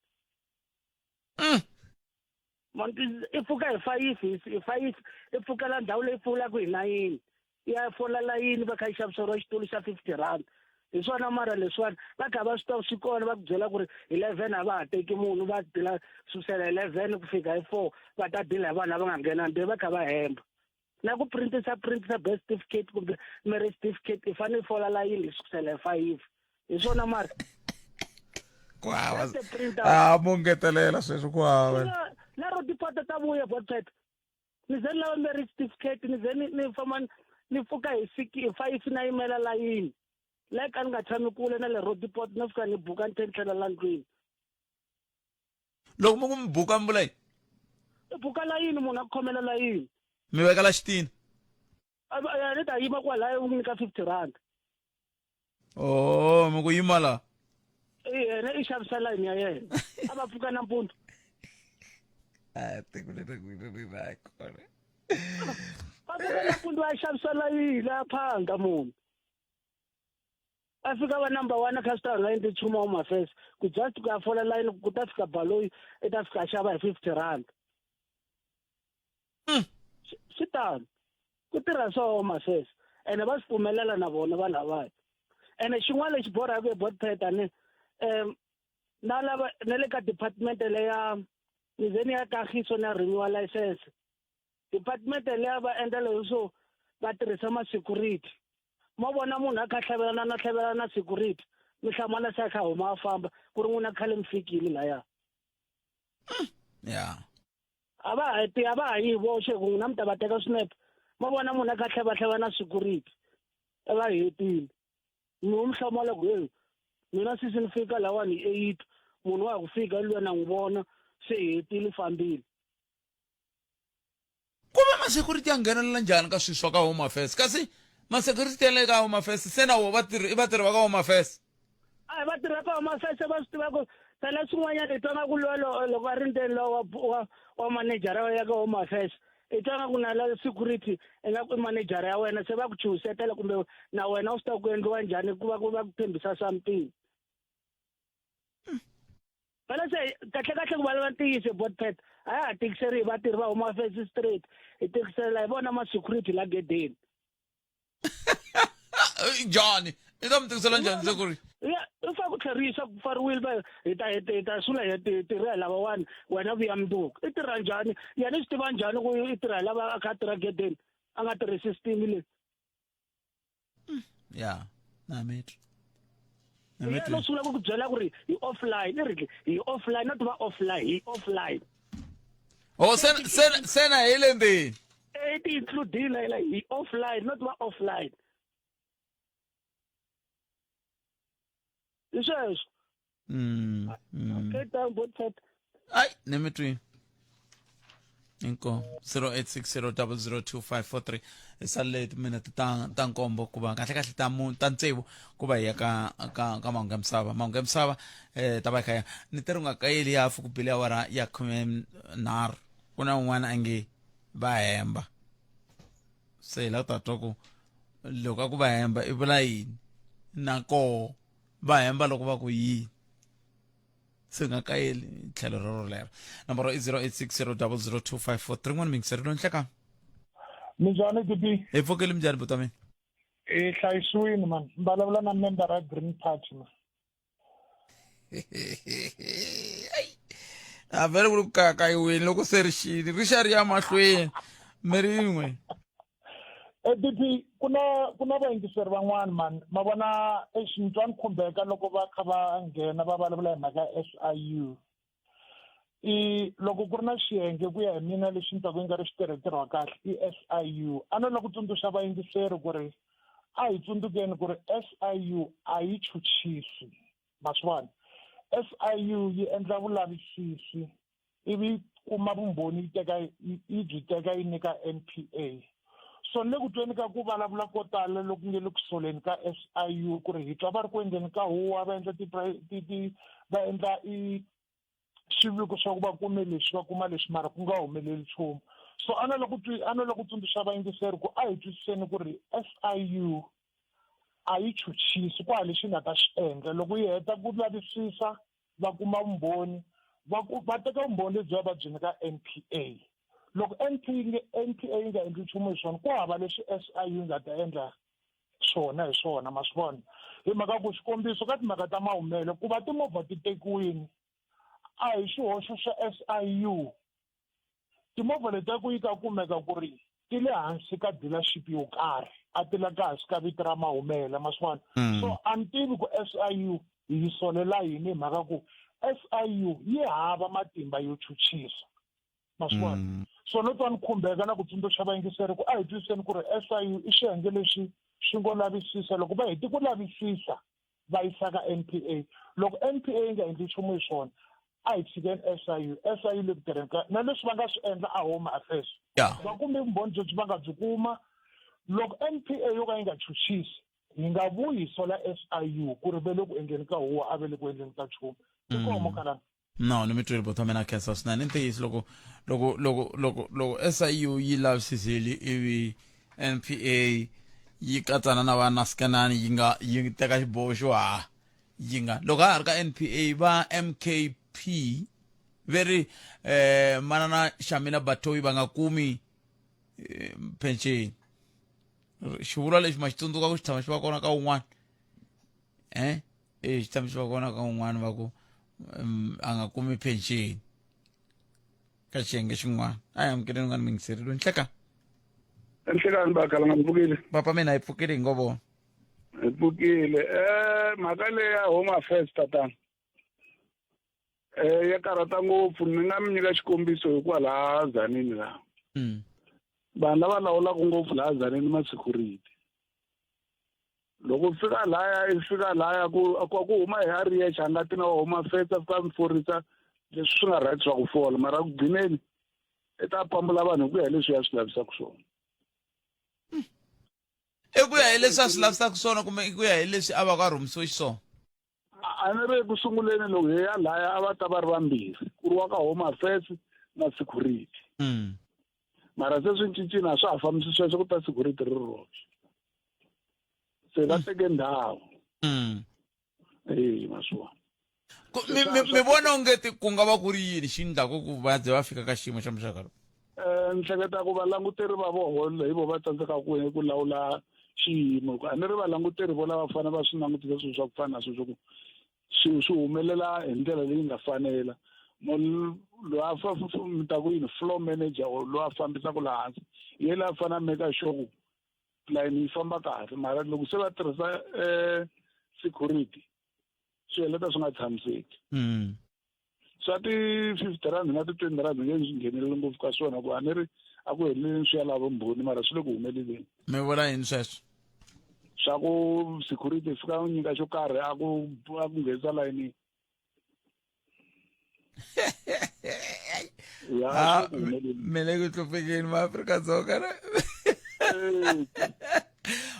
i pfuka hi 5 i pfukela ndhawu leyi pfulaka hi 9 ya fola layini va kha yi xaviseriwa xitulu xa 50 rand hi swona mara leswiwani va kha va swi ta swi kona va ku byela ku ri 11 a va ha teki munhu va dila susela 11 ku fika hi 4 va ta dila hi vanhu lava nga nghena nde va kha va hemba na ku printisa birth certificate kumbe marriage certificate i fanele fola layini susela hi 5 hi swona mara ku hava That's the printer. mo ngetelela sweswo ku hava lero dipota ta vuya botseta ni ze lava mi ri certificate ni ze ni famba ni fuka hi 5 na yimela layini like a ni nga tshami kule na le road depot ni fika ni buka ni tlhela la ndlwini loko mo ku mi buka mbula yini i buka layini munhu a khomela layini mi vekela xitini ni ta yima kwalayo u nyika 50 rand oh mi ku yima la yena i xavisa layini ya yena a va pfuka nampundzu tiko leri ku ri ra kona va pfuka nampundzu va xavisa layini la phanga munhu a fika va number 1 customer nga endli nchumu Home Affairs ku just ku ya fola layini ku ta fika baloyi i ta fika xava hi 50 rand swi tano ku tirha swa Home Affairs ene va swi pfumelela na vona va lavaya ene xin'wana lexi borhaka hi botpeta ni na lava na le ka department leya ni ze ni ya kagiso na renewal license department leya va endla leswo va tirhisa ma-security ma vona munhu a kha tlhavelana na security mi hlamala se a kha huma a famba ku ri n'wina khale mi fikile laya ya a va ha yi voxe ku n'wina mi ta va teka swinepe ma vona munhu a kha tlhavelana na security a va hetile mi hlamala ku hey mina sisi ni fika lawani hi 8 munhu wa ku fika luya na n'wi vona se hetile fambile kumbe ma-security ya nghenelela njhani ka swilo swa ka Home Affairs kasi ma-security ya le ka Home Affairs se na wo vatirhi va ka Home Affairs a va tirha ka Home Affairs va swi tiva ku tala swin'wanyana hi twanga ku loko a ri ndzeni wa manejara ya ka Home Affairs hi twanga ku na la security i nga ku manejara ya wena se va ku chuhisetela kumbe na wena u swi ta ku endliwa njhani ku va ku tshembisa something phela se kahle ku va ntiyise botpet a ya ha tikiseri hi vatirhi va Home Affairs straight hi tikisela hi vona ma-security la gedeni njhani i ta mi tikisela njhani security i fa ku tlherisa ku fariwile va hi ta sula hi tirha hi lavawani wena vuya mnduku i tirha njhani yena i swi tiva njhani ku i tirha hi lava a kha a tirha gedeni a nga tirhi system leyi ya na metro no sula ku byela ku ri hi offline i ri hi offline not va offline hi offline oh sena hi le ndzeni ti includile like hi offline not va offline isweswo okay down botpet ai ni mi twini inko 0860002543 isalele timinete ta nkombo ku va kahle ta ntsevu ku va hi ya ka mahungu ya misava ta va khaya ni teri nga kayeli ya fu ku bile awara ya 13 ku na un'wana a nge va hemba se hi la ku ta twa ku loko a ku va hemba i vula yini na koho va hemba loko va ku yini se nga kayeli tlhelo rorolero nomboro i 0860002543 n'wana mingiseri lo nhleka minjhani tipi hi pfukeli minjhani buta mina i hlayisiwini man mbalavula na member ya Green Party man a vele ku ri ku kakayiwini loko se ri xini ri xa ri ya mahlweni mi rin'we DP kuna vayingiseri van'wana man ma vona xintwa ni khumbeka loko va kha va nghena va vulavula hi mhaka ya SIU loko ku ri na xiyenge ku ya hi mina lexi ni twaku yi nga ri xitirhitirhi kahle i SIU a no la ku tsundzuxa vayingiseri ku ri a hi tsundukeni ku ri SIU a yi chuchisi maswani SIU yi endla vulavisisi ivi kuma vumbhoni yi byi teka yi nyika NPA so ni le ku tweni ka ku vulavula ko tala loko nge le ku soleni ka SIU ku ri hi twa va ri ku endleni ka huwa va endla va endla swiviko swa ku va kume leswi va kuma leswi mara ku nga humeleli nchumu so a no la ku tsundzuxa vayingiseri ku a hi twisiseni ku ri SIU a yi chuchisi ku hava lexi nga ta xi endla loko yi heta ku lavisisa va kuma vumbhoni va teka vumbhoni lebyi va byi nyika NPA loko NPA yi nga endli nchumu hi swona ku hava leswi SIU nga ta endla swona hi swona ma swi vona hi mhaka ku xikombiso ka timhaka ta mahumelo ku va timovha ti tekiwini a hi xihoxo xa SIU timovha leti ya ku yi ta kumeka ku ri ti le hansi ka dealership yo karhi a ti le ka hansi ka vito ra mahumela ma swi vona so a ni tivi ku SIU hi yi solela yini hi mhaka ku SIU yi hava matimba yo chuchisa ma swi vona so no twa ni khumbeka na ku tsundzuxa vayingiseri ku a hi twiseni ku ri SIU i xiyenge lexi xi ngo lavisisa loko va heti ku lavisisa va yisa ka NPA loko NPA yi nga endli nchumu hi swona a hi tshikeni SIU le ku tirheni ka na leswi va nga swi endla a Home Affairs va kumbe vumbhoni byebyi va nga byi kuma loko NPA yo ka yi nga chuchisi yi nga vuyi hi sola SIU ku ri ve le ku endleni ka huwa a ve le ku endleni ka nchumu ikomo kalani no ni mi twile botha mina khensa swinene i ntiyiso loko SIU yi lavisisile ivi NPA yi katsana na va Nascanani yi teka xiboho xo yi nga loko ha ri ka NPA va MKP very manana Shamina Batoyi va nga kumi pension xivulwa lexi ma xi tsundzuka ku xi tshama xi va kona ka un'wana xi tshama xi va kona ka un'wana va ku a nga kumi pension ka xiyenge xin'wana a hi amukeleni un'wana mingiserile nhleka enhlekani bakhala ngipfukile papa mina hi pfukile hi ngo vona hi pfukile mhaka leyi ya Home Affairs tatana ya karhata ngopfu ni nga mi nyika xikombiso hikuva laha Tzaneen laha vanhu lava lawulaka ngopfu laha Tzaneen ma security loko fika laya ku huma hi ariyexe a nga ti na Home Affairs a fika mforisa leswi swi nga right swa ku fola mara ku gcineni i ta pambula vanhu hi ku ya leswi ya swi lavisaka swona ku ya hi leswi a swi lavisaka swona kumbe ku ya hi leswi a va ka rhumisiwe xiswona a ni ri ku sunguleni loko hi ya laya a va ta va ri vambirhi ku ri wa ka Home Affairs na security mara se swi cincina a swa ha fambisi sweswo ku ta security ri roxe se va teke ndhawu maswona mi vona ongeti ku nga va ku ri yini xi endlaku ku va ze va fika ka xiyimo xa muxaka lowu ni hleketa ku valanguteri va voholo hi vo va tsandzekaka ku lawula xiyimo a ni ri valanguteri vo lava fana va swi langutisa swilo swa ku fana na swilo swa ku swi humelela hi ndlela leyi nga fanela loyi a mi ta ku yini floor manager loyi a fambisaka laha hansi hi yena a fanele a make sure ku line yi famba kahle mara loko se va tirhisa security swi heleta swi nga tshamiseki swa ti-50 na ti-20 nge ngheneleli ngopfu ka swona ku a ni ri a ku heleleni swi ya lava vumbhoni mara swi le ku humeleleni mi vula yini sweswo swa ku security fika u nyika xo karhi a ku nghenisa layinini mi le ku hluphekeni maAfrika-Dzonga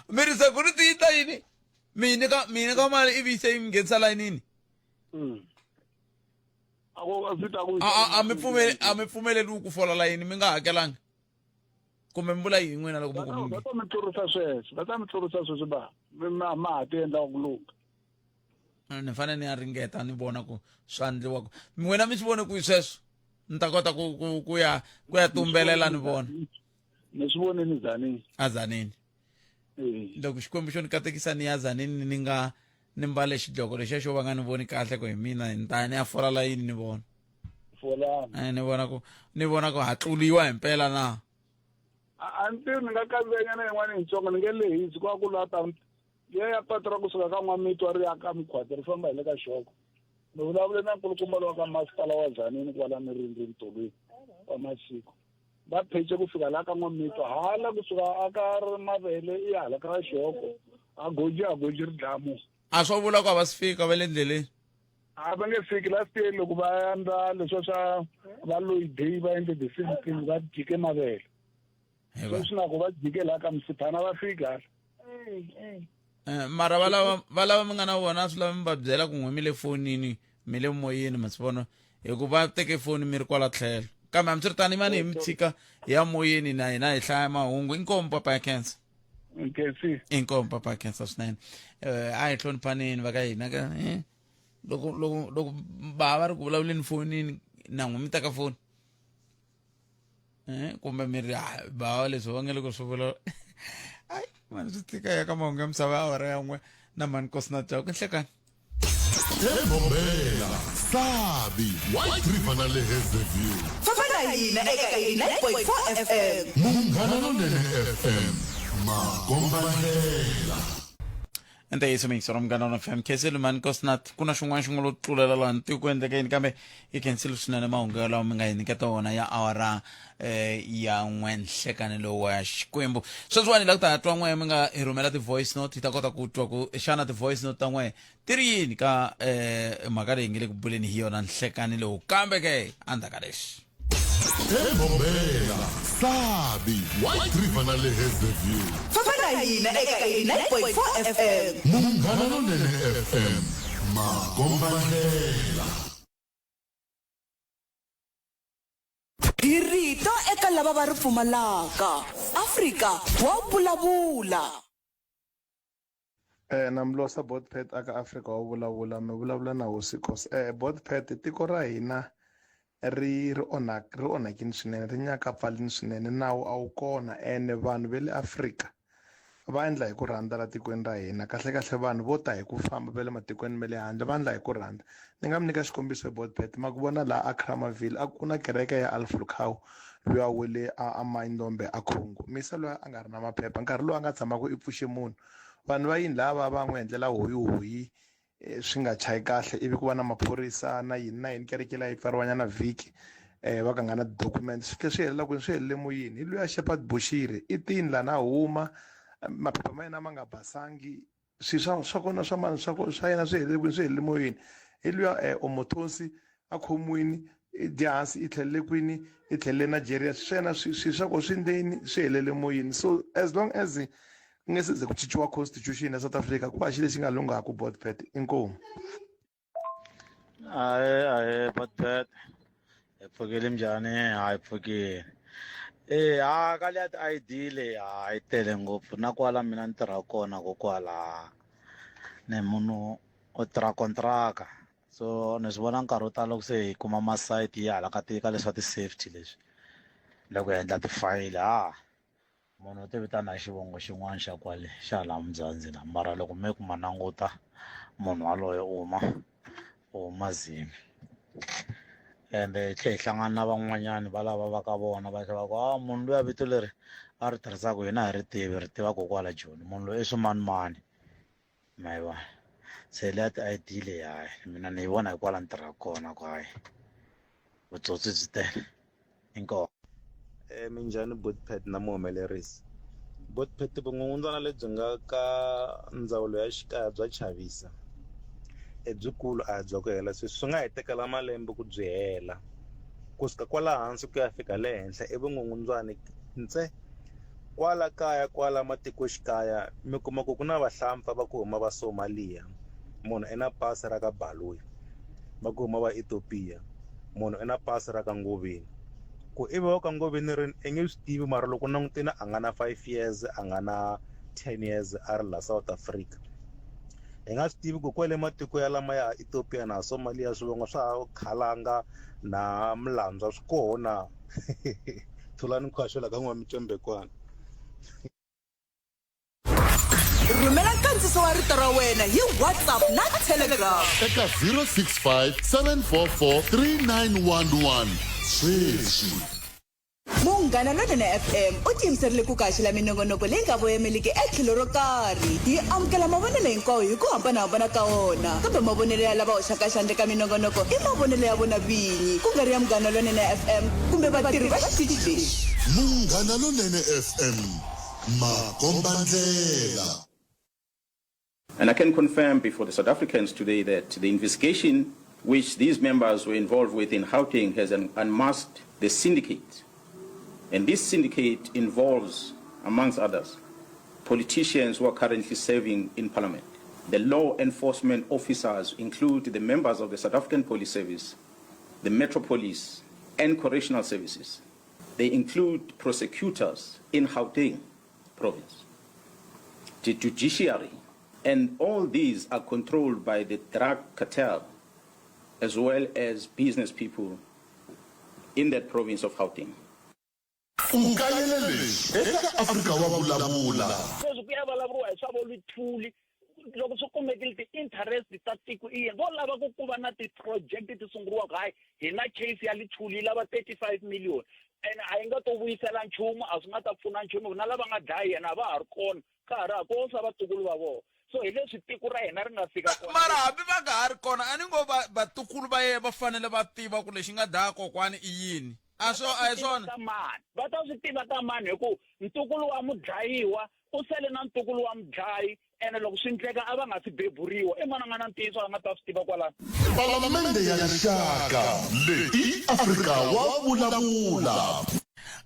mi ri security yi ta yini mi nyika mali ivi se yi mi nghenisa layinini a mi pfumeleli ku fola layini mi nga hakelanga kumbe mi vula yini n'wina loko va ta mi tlurisa sweswo ba ma ha ti endla ku lunga ni fanele ni ya ringeta ni vona ku swa endliwaka n'wina mi swi vone ku sweswo ni ta kota ku ya tumbelela ni vona ni swi voneni Tzaneen a Tzaneen loko xikwembu xo ni katekisa ni ya Tzaneen ni mbale xidloko lexiya xo va nga ni voni kahle ku hi mina ni ta ni ya fola layini ni vona ni vona ku hatluliwa hi mpela na a ni tivi ni nga kandzenya yin'wana yitsongo ni nge lehisi ku va ku lata ya patu ra kusuka ka N'wamitwa ri ya ka Mkhwati ri famba hi le ka Xoko ni vulavule na nkulukumba lowa ka masipala wa Tzaneen kwala mirindzi Tolweni wa masiku va phece ku fika laha ka N'wamitwa hala kusuka aka mavele i hala ka Xoko a goji ri dlamu a swo vula ku a va si fika va le ndleleni a va nge fiki last year loko va endla leswo swa va Lloyd Day va endle the same thing va jike mavele sweswi na ku va jike laha ka Msiphana va fika mara va lava mi nga na vona swi lava mi va byela ku n'we mi le fonini mi le moyeni ma swi vona hikuva teke foni mi ri kwala tlhelo kambe hambi swi ri tani i mani hi mi tshika hi ya moyeni na hina hi hlaya mahungu inkomu papa ya cancer inkomu papa ya cancer swinene a hi hloniphaneni va ka hina ka loko va ri ku vulavuleni fonini na n'we mi teka foni kumbe mi ri bava leswi va nge le ku swi vula ai mani swi tika ya ka mahungu ya misava awara ya n'we na mani kosi na jaku nhlekani eMbombela Sabi White River na le Hazyview fafana hina eka 9.4 FM Munghana Lonene FM Makombandlela ente yiso mingisoro mnganana FM khesele mani kosinathi kuna xin'wana xi nga lo tlulela laha ntiku ku endlekeni kambe i khensile swinene mahungu yalawa mi nga hi nyiketa wona ya awara ya n'we nhlekani lowu wa Xikwembu sweswiwani la ku ta twa n'we mi nga hi rhumela ti-voice note hi ta kota ku twa ku xana ti-voice note ta n'we ti ri yini ka mhaka leyi nge le ku buleni hi yona nhlekani lowu kambe ke andzhaka lexi eMbombela Sabi White River na le Hazyview fafana hina eka 89.4 FM Munghana Lonene FM Makombandlela hi rito eka lava va ri pfumalaka Afrika wa vulavula namlosa Botpet aka Afrika wa vulavula mi vulavula na hosi Khosi Botpet tiko ra hina ri onhakini swinene ri nyakapfalini swinene nawu a wu kona ene vanhu ve le Afrika va endla hi ku rhandza la tikweni ra hina kahle vanhu vo ta hi ku famba ve le matikweni me le handle va endla hi ku rhandza ni nga mi nyika xikombiso hi Botpet ma ku vona laha a Kramerville a ku na kereke ya Alflukau loyi a wele a Maindombe a Khungu misa loyi a nga ri na maphepha nkarhi lowu a nga tshamaka i pfuxe munhu vanhu va yini lava va n'wi endlela hoyi swi nga chayi kahle ivi ku va na maphorisa na yini kereke la yi pfariwanyana vhiki va ka nga na document swi swi helela kwini swi helele moyini hi loyi a Shepherd Bushiri i tini lana huma maphepha ma yena ma nga basangi swa kona swa mani swa yena swi helele kwini swi helele moyini hi loyi Omotosi a khomiwini Dihansi i tlhelele kwini i tlhelele Nigeria swena swi swa ko swindeni swi helele moyini so as long as nge size ku cinciwa constitution ya South Africa ku va xi lexi nga lunghaka Botpet inkomu Botpet pfukile njhani hayi pfukile ka liya ti-ID leyi yi tele ngopfu na kwala mina ni tirha kona kokwala ni munhu o tirha kontraka so ni swi vona nkarhi wo tala loko se hi kuma masayiti ya hala ka leswa ti-safety leswi loko hi endla tifayili munhu u tivitana hi xivongo xin'wana xa kwale xa laha Muzanzi na mara loko me ku ma languta munhu waloye u mazimi ende tlhe hi hlangana na van'wanyani va lava va ka vona va xava ku munhu luya vito leri a ri tirhisaka hina hi ri tivi ri tivaka kwala Joni munhu loyi i swimanimani ma yi vona se liya ti-ID leyi hayi mina ni yi vona hi kwala ni tirhaka kona ku hayi vutsotsi byi tele inkomo minjhani Botpet na muhumelerisi Botpet vungungundzwana lebyi nga ka ndzawulo ya xikaya bya chavisa byikulu a bya ku hela swi nga hi tekela malembe ku byi hela kusuka kwala hansi ku ya fika le henhla vungungundzwani ntse kwala kaya kwala matikoxikaya mi kuma ku na vahlampfa va ku huma va Somalia munhu ina pasi ra ka Baloyi va ku huma va Ethiopia munhu ina pasi ra ka Ngoveni ku ivi wa ka Ngoveni ri i nge swi tivi mara loko langutini a nga na 5 years a nga na 10 years a ri la South Africa hi nga swi tivi ku kwale matiko ya lama ya Ethiopia na Somalia swivongo swa khalanga na Mlandzwa swi kona thulani khwashela ka n'wamicembekwana rhumela nkandziso wa rito ra wena hi WhatsApp na Telegram eka 065 744 3911 sweswi Munghana Lonene FM u tiyimiserile ku kaxela minongonoko leyi nga voyameliki etlhelo ro karhi hi amukela mavonelo hinkwawo hi ku hambanahambana ka wona kambe mavonelo ya lava hoxaka xandla ka minongonoko i mavonelo ya vona vinyi ku nga ri ya Munghana Lonene FM kumbe vatirhi va xitichi lexi Munghana Lonene FM Makombandlela. And I can confirm before the South Africans today that the investigation which these members were involved with in Gauteng has unmasked the syndicate. And this syndicate involves, amongst others, politicians who are currently serving in Parliament. The law enforcement officers include the members of the South African Police Service, the Metro Police, and Correctional Services. They include prosecutors in Gauteng province, the judiciary, and all these are controlled by the drug cartel as well as business people in that province of Gauteng. Afrika wa vulavula. Loko swi kumekile ti-interest ta tiko vo lava ku va na ti-project ti sunguriwaka hayi hi na case ya Lithuli yi lava 35 million and a yi nga to vuyisela nchumu a swi nga ta pfuna nchumu na lava nga dlaya yena va ha ri kona ka ha ri ko sa vatukulu va vona so hi leswi tiko ra hina ri nga fika kona. Mara hambi va nga ha ri kona a ni ngo vatukulu va ye va fanele va tiva ku lexi nga dlaya kokwani i yini. A hi swona va ta swi tiva ta mani hi ku ntukulu wa mudlayiwa u sele na ntukulu wa mudlayi ene loko swi endleka a va nga si beburiwa i n'wana nga na ntiyiso a nga ta swi tiva kwalano. Palamende ya rixaka leyi Afrika wa vulavula.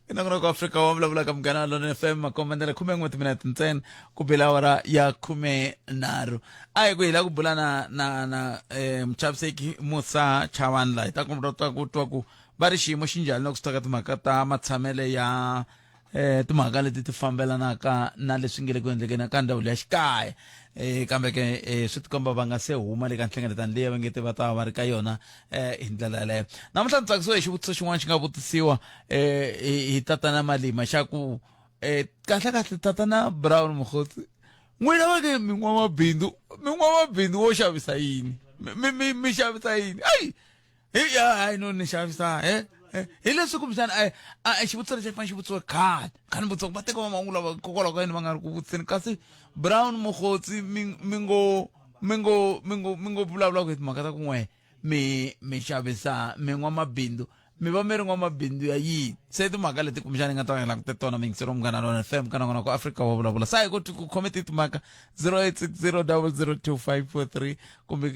Inakona ku Afrika wa vulavula ka Munghana Lonene FM makombandela 11 minutes ntsena ku bela awara ya 13. A hi ku hila ku bula na mchaviseki Musa Chavanla hi ta kombeta ku twa ku va ri xiyimo xi njhani loko swi ta ka timhaka ta matshamele ya timhaka leti ti fambelanaka na leswi nge le ku endlekeni ka ndhawu ya xikaya. Kambe ke swi tikomba va nga se huma le ka nhlengeletano leyi va nge te va ta va ri ka yona hi ndlela yaleyo. Namuntlha ni tsakisiwe hi xivutiso xin'wana xi nga vutisiwa hi tatana Malima xa ku kahle tatana Brown Mokgotsi n'wina va ke mi n'wamabindzu wo xavisa yini mi xavisa yini hayi no ni xavisa hi leswi kumbexana xivutiso lexi fanele xi vutisiwe khale ni vutisa ku va teka va mahungu lava kokwalaho ka yini va nga ri ku vutiseni kasi Brown Mokgotsi mi ngo vulavula ku hi timhaka ta ku n'we mi xavisa mi n'wamabindzu mi va mi ri n'wamabindzu ya yini se timhaka leti kumbexana nga ta hela ku te tona mi yingiseriwa Munghana Lonene FM ka nangona ku Afrika wa vulavula sa hi koti ku khometi timhaka 0860002543 kumbe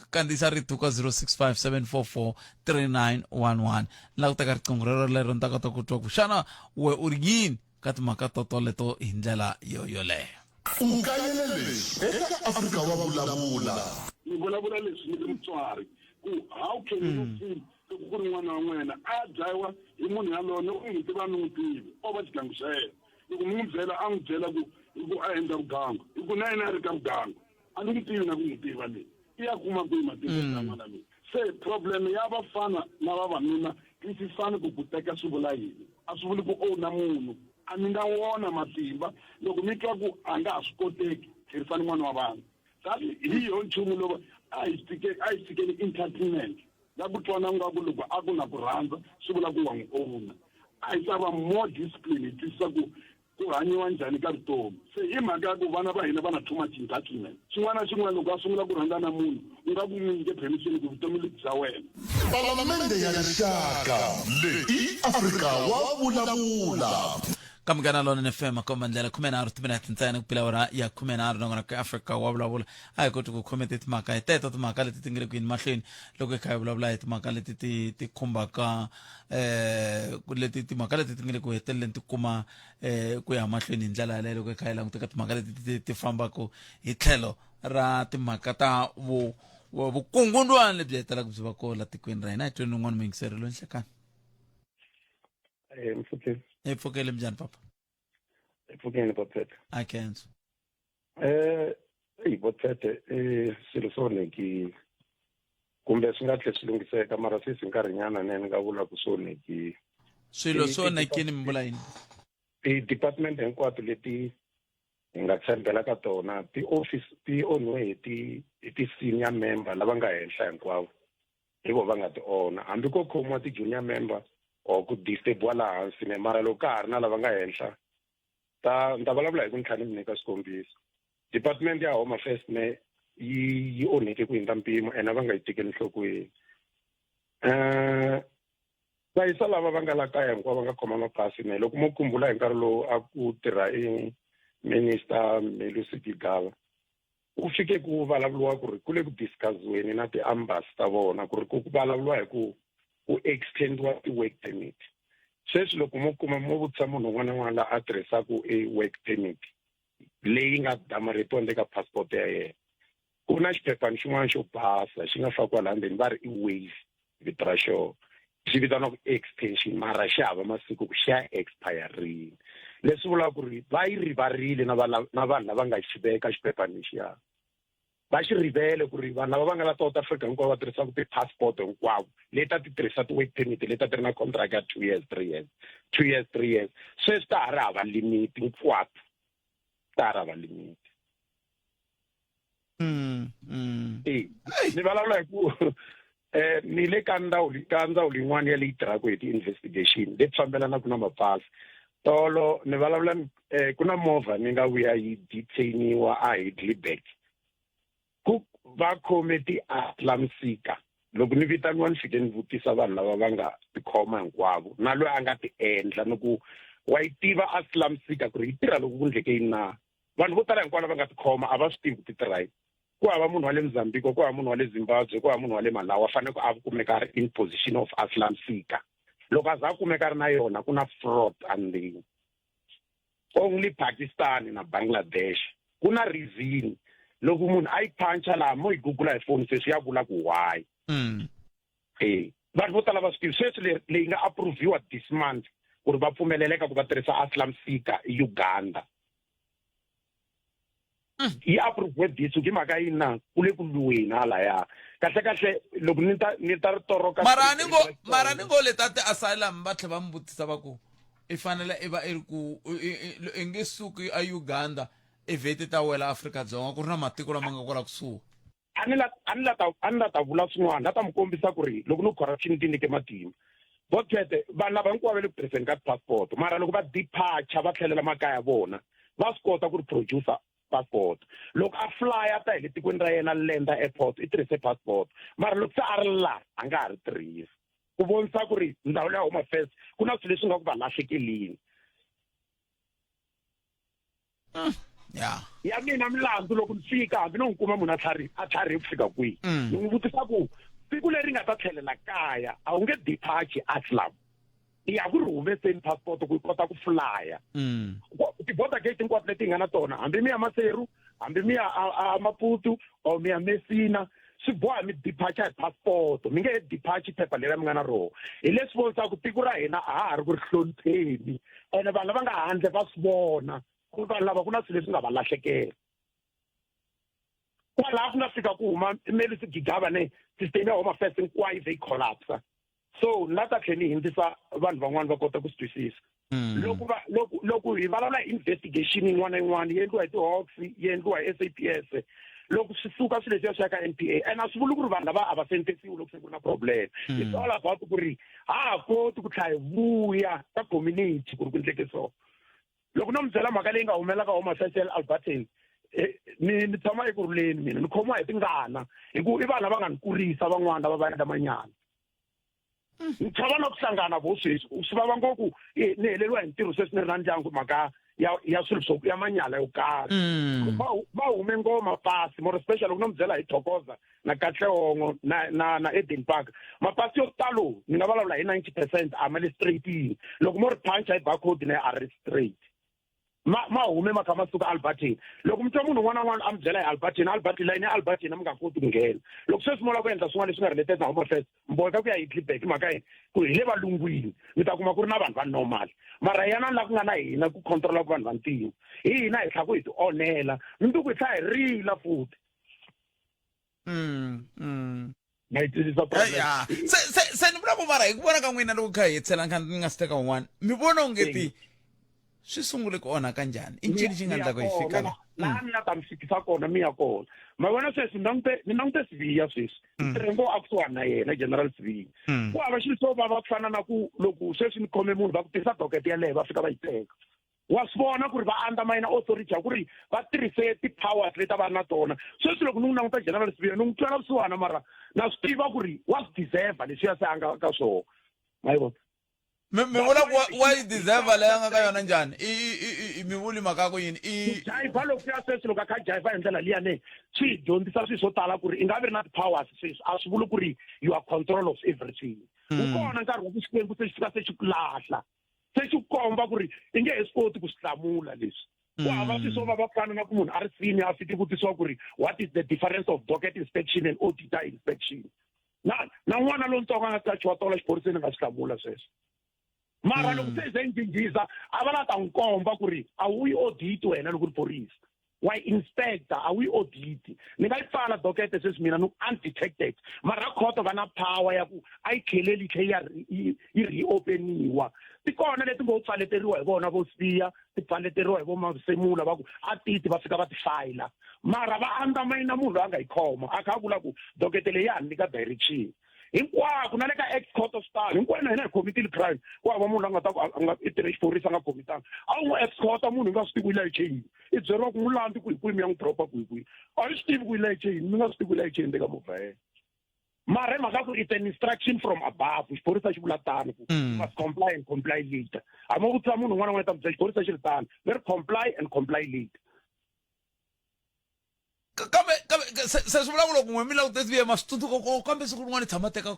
kandziyisa rito ka 0657443911 la ku teka riqingho rero ni ta kota ku twa ku xana we u ri yini ka timhaka toleto hi ndlela yoyoleyo. Ukayelele eka Afrika wa vulavula. Ni vulavula leswi ni ri mutswari ku how can you feel ku ri n'wana wa n'wena a dlayiwa hi munhu yaloyo u n'wi tiva ni n'wi tivi o va xigangu xa yena loko mi n'wi byela a n'wi byela ku a endla vugangu hi ku na yena a ri ka vugangu a ni n'wi tivi na ku n'wi tiva leyi i ya kuma kwihi matiko ya n'wana leyi. Se problem ya vafana na vavanuna yi si fane ku teka swi vula yini a swi vuli ku na munhu a mi nga wona matimba loko mi twa ku a nga ha swi koteki tlherisani n'wana wa vanhu kasi hi yoho nchumu lowu a hi fikeni entertainment la ku twana nga ku loko a ku na ku rhandza swi vula ku wa n'wi owuna a hi ta va more discipline hi twisisa ku hanyiwa njhani ka vutomi. Se hi mhaka ya ku vana va hina va na too much entitlement xin'wana na xin'wana loko a sungula ku rhandza na munhu u nga ku n'wi nyike permission ku vutomi lebyi bya wena. Palamende ya rixaka leyi Afrika wa vulavula. Ka Munghana Lonene FM makombandlela 13 minutes ntsena ku bela awara ya 13 nangona ku Afrika wa vulavula a hi koti ku khometa timhaka hi teto timhaka leti ti nga le ku yini mahlweni loko hi kha hi vulavula hi timhaka leti ti khumbaka leti timhaka leti ti nga le ku heteleleni ti kuma ku ya mahlweni hi ndlela yaleyo loko hi kha hi languteka timhaka leti ti fambaka hi tlhelo ra timhaka ta vukungundwani lebyi hetelaka byi va kona la tikweni ra hina hi 21 miyingiserelo nhlekani. Mfukeni. Epfukele mjani papa? Epfukeni Bothete. I can't. Bothete swilo swo neki kumbe swi nga tlhe swi lungiseka mara se nkarhinyana nene nga vula ku swo neki swilo swo nekini mi vula yini? Ti-department hinkwato leti hi nga tshembela ka tona ti onhiwe hi ti-senior member lava nga henhla hinkwavo hi vo va nga ti ona hambi ko khomiwa ti-junior member or ku disturb laha hansi mara loko ka ha ri na lava nga henhla ni ta vulavula hi ku ntlhani mi nyika swikombiso. Department ya Home Affairs ne yi onheke ku hundza mpimo ene va nga yi tekeli nhlokweni. Va yisa lava va nga la kaya hinkwavo va nga khoma mapasi ne loko mo kumbula hi nkarhi lowu a ku tirha Minister Melusi Gigaba u fike ku vulavuriwa ku ri ku le ku discussiweni na ti-embassy ta vona ku ri ku vulavuriwa hi ku extendiwa ti-work permit. Sweswi loko mo kuma mo vutisa munhu un'wana na un'wana la a tirhisaka work permit leyi nga damarhetiwa le ka passport ya yena ku na xiphephani xin'wana xo basa xi nga fakiwa laha ndzeni va ri i waive vito ra xona xi vitaniwa ku extension mara xi hava masiku ku xi ya expirini. Leswi vulaka ku ri va yi rivarile na vanhu lava nga xi veka xiphephani lexiya va xi rivele ku ri vanhu lava va nga la South Africa hinkwavo va tirhisaka ti-passport hinkwavo leti a ti tirhisa ti-work permit leti a ti ri na contract ya 2 years 3 years sweswi ta ha ri hava limiti hinkwato ta ha ri hava limiti. Ni vulavula hi ku ni le ka ndzawulo yin'wana ya leyi tirhaka hi ti-investigation leti fambelanaka na mapasi tolo ni vulavula ku na movha ni nga vuya yi detainiwa a Heidelberg va khome ti-asylum seeker loko ni vitaniwa ni fike ni vutisa vanhu lava va nga tikhoma hinkwavo na loyi a nga ti endla ni ku wa yi tiva asylum seeker ku ri yi tirha loko ku endleke yini na vanhu vo tala hinkwavo lava nga tikhoma a va swi tivi ku ti tirha yini ku hava munhu wa le Mozambique ku hava munhu wa le Zimbabwe ku hava munhu wa le Malawi a fanele ku a kumeka a ri in position of asylum seeker loko a za kumeka a ri na yona ku na fraud and only Pakistan na Bangladesh ku na reason loko munhu a yi puncha laha mo yi google hi phone sweswi ya vula ku why vanhu vo tala va swi tivi sweswi leyi nga approviwa this month ku ri va pfumeleleka ku va tirhisa asylum seeker Uganda yi approve this hi mhaka yini na ku le ku lweni halaya kahle loko ni ta ri toroka mara ni ngo leta ti-asylum va tlhela va mi vutisa va ku i fanele i va i ri ku i nge suki a Uganda i vheti ta wela Afrika-Dzonga ku ri na matiko lama nga kwala kusuhi a ni la ta vula swin'wana la ta mi kombisa ku ri loko ni corruption ti nyike matimba bothete vanhu lava hinkwavo va le ku tirhiseni ka passport mara loko va departure va tlhelela makaya vona va swi kota ku ri producer passport loko a flya ta hi le tikweni ra yena lenda airport i tirhise passport mara loko se a ri la a nga ha ri tirhisi ku vonisa ku ri ndhawu leya Home Affairs ku na swilo leswi nga ku va lahlekelini ya mina milandzu loko ni fika hambi no n'wi kuma munhu a tlhari ku fika kwihi ni n'wi vutisa ku siku leri nga ta tlhelela kaya a wu nge departure asylum ya ku ri humeseni passport ku yi kota ku flya ti-border gate hinkwato leti hi nga na tona hambi mi ya Maseru hambi mi ya a Maputo or mi ya Messina swi boha mi departure hi passport mi nge departure phepha leri mi nga na rona hi leswi vonisaka ku tiko ra hina a ha ri ku ri hlonipheni ene vanhu lava nga handle va swi vona ku vanhu lava ku na swilo leswi nga va lahlekela kwalaha ku nga fika ku huma Melisi Gigaba ne system ya Home Affairs hinkwayo yi collapse so la ta tlhela ni hindzisa vanhu van'wana va kota ku swi twisisa loko hi vulavula investigation yin'wana na yin'wana yi endliwa hi ti-Hawks yi endliwa hi SAPS loko swi suka swilo leswiya swi ya ka NPA and a swi vuli ku ri vanhu lava a va sentesiwi loko se ku na problem it's all about ku ri ha koti ku tlhela hi vuya ka community ku ri ku endleke so loko no mi byela mhaka leyi nga humelela ka Home Affairs Albertine ni tshama ekurhuleni mina ni khomiwa hi tingana hi ku i vanhu lava nga ni kurisa van'wana lava va endla manyana ni chava na ku hlangana vo sweswi swi vava ngopfu ni heleriwa hi ntirho sweswi ni ri na ndyangu mhaka ya swilo swo ya manyala yo karhi va hume ngoma pasi more special loko no mi byela hi Thokoza na Katlehongo na Eden Park mapasi yo talo ni nga vulavula hi 90% a ma le straight loko mo ri punch hi barcode na a ri straight ma hume ma kha ma suka Albertine loko mi twa munhu un'wana na un'wana a mi byela hi Albertine line ya Albertine mi nga koti ku nghena loko sweswi mo lava ku endla swin'wana leswi nga related na Home Affairs mi boheka ku ya hi Klipback mhaka yini ku hi le valungwini mi ta kuma ku ri na vanhu va normal mara yana la ku nga na hina ku controla ku vanhu va ntima hi hina hi tlha ku hi ti onhela mi nduku hi tlha hi rila futhi se ni vula ku mara hi ku vona ka n'wina loko kha hi tshela ni nga si teka un'wana mi vona ongeti swi sungule ku onhaka njhani i ncini xi nga endlaka hi fika laha ni nga ta mi fikisa kona mi ya kona ma vona sweswi ni langute Sibiya sweswi tirhengo a kusuhani na yena General Sibiya ku hava xilo swo vava ku fana na ku loko sweswi ni khome munhu va ku tirhisa docket yaleyo va fika va yi teka wa swi vona ku ri va undermine authority ya ku ri va tirhise ti-powers leti va ri na tona sweswi loko ni n'wi languta General Sibiya ni n'wi twela vusiwana mara na swi tiva ku ri wa swi deserve leswiya se a nga ka swona ma yi vona mi vula wa yi deserve leyi nga ka yona njhani mi vuli mhaka yako yini jaiva loko ya sweswi loko a kha jaiva hi ndlela liyane swi hi dyondzisa swilo swo tala ku ri i nga vi ri na ti-powers sweswi a swi vuli ku ri you are control of everything wu kona nkarhi wa ku xikwembu se xi fika se xi ku lahla se xi komba ku ri i nge he swi koti ku swi hlamula leswi ku hava swilo swo va fana na ku munhu a ri senior a fiti vutisiwa ku ri what is the difference of docket inspection and auditor inspection na n'wana lontsongo a nga qachiwa tola xiphoriseni nga swi hlamula sweswo mara loko se ze njinjiza a va la ta n'wi komba ku ri a wu yi audit wena loko ri phorisa wa yi inspector a wu yi audit ni nga yi pfala dokete sweswi mina ni undetected mara khoto va na power ya ku a yi tlheleli tlhe yi reopeniwa ti kona leti ngo pfaleteriwa hi vona vo Sibiya ti pfaleteriwa hi vo Masemula va ku a titi va fika va ti fayila mara va undermine munhu loyi a nga yi khoma a kha a vula ku dokete leyi ya ni nyika direction hinkwako na le ka ex court of star hinkwenu hina hi commitile crime ku hava munhu a nga i tirhe xiphorisa a nga khomitanga a wu n'wi escorta munhu hi nga swi tivi ku i layiche yini i byeriwa ku n'wi landzi ku hi kwihi mi ya n'wi dropa ku hi kwihi a hi swi tivi ku i layiche yini mi nga swi tivi ku i layiche yini le ka movha ya yena mara hi mhaka ku it's an instruction from above xiphorisa xi vula tani ku must comply and comply later a mo vutisa munhu un'wana na un'wana ta byela xiphorisa xi ri tani very comply and comply later kambe se swi vulavula ku n'we milawu tesiviye maswitsundzuko kambe siku rin'wana tshama teka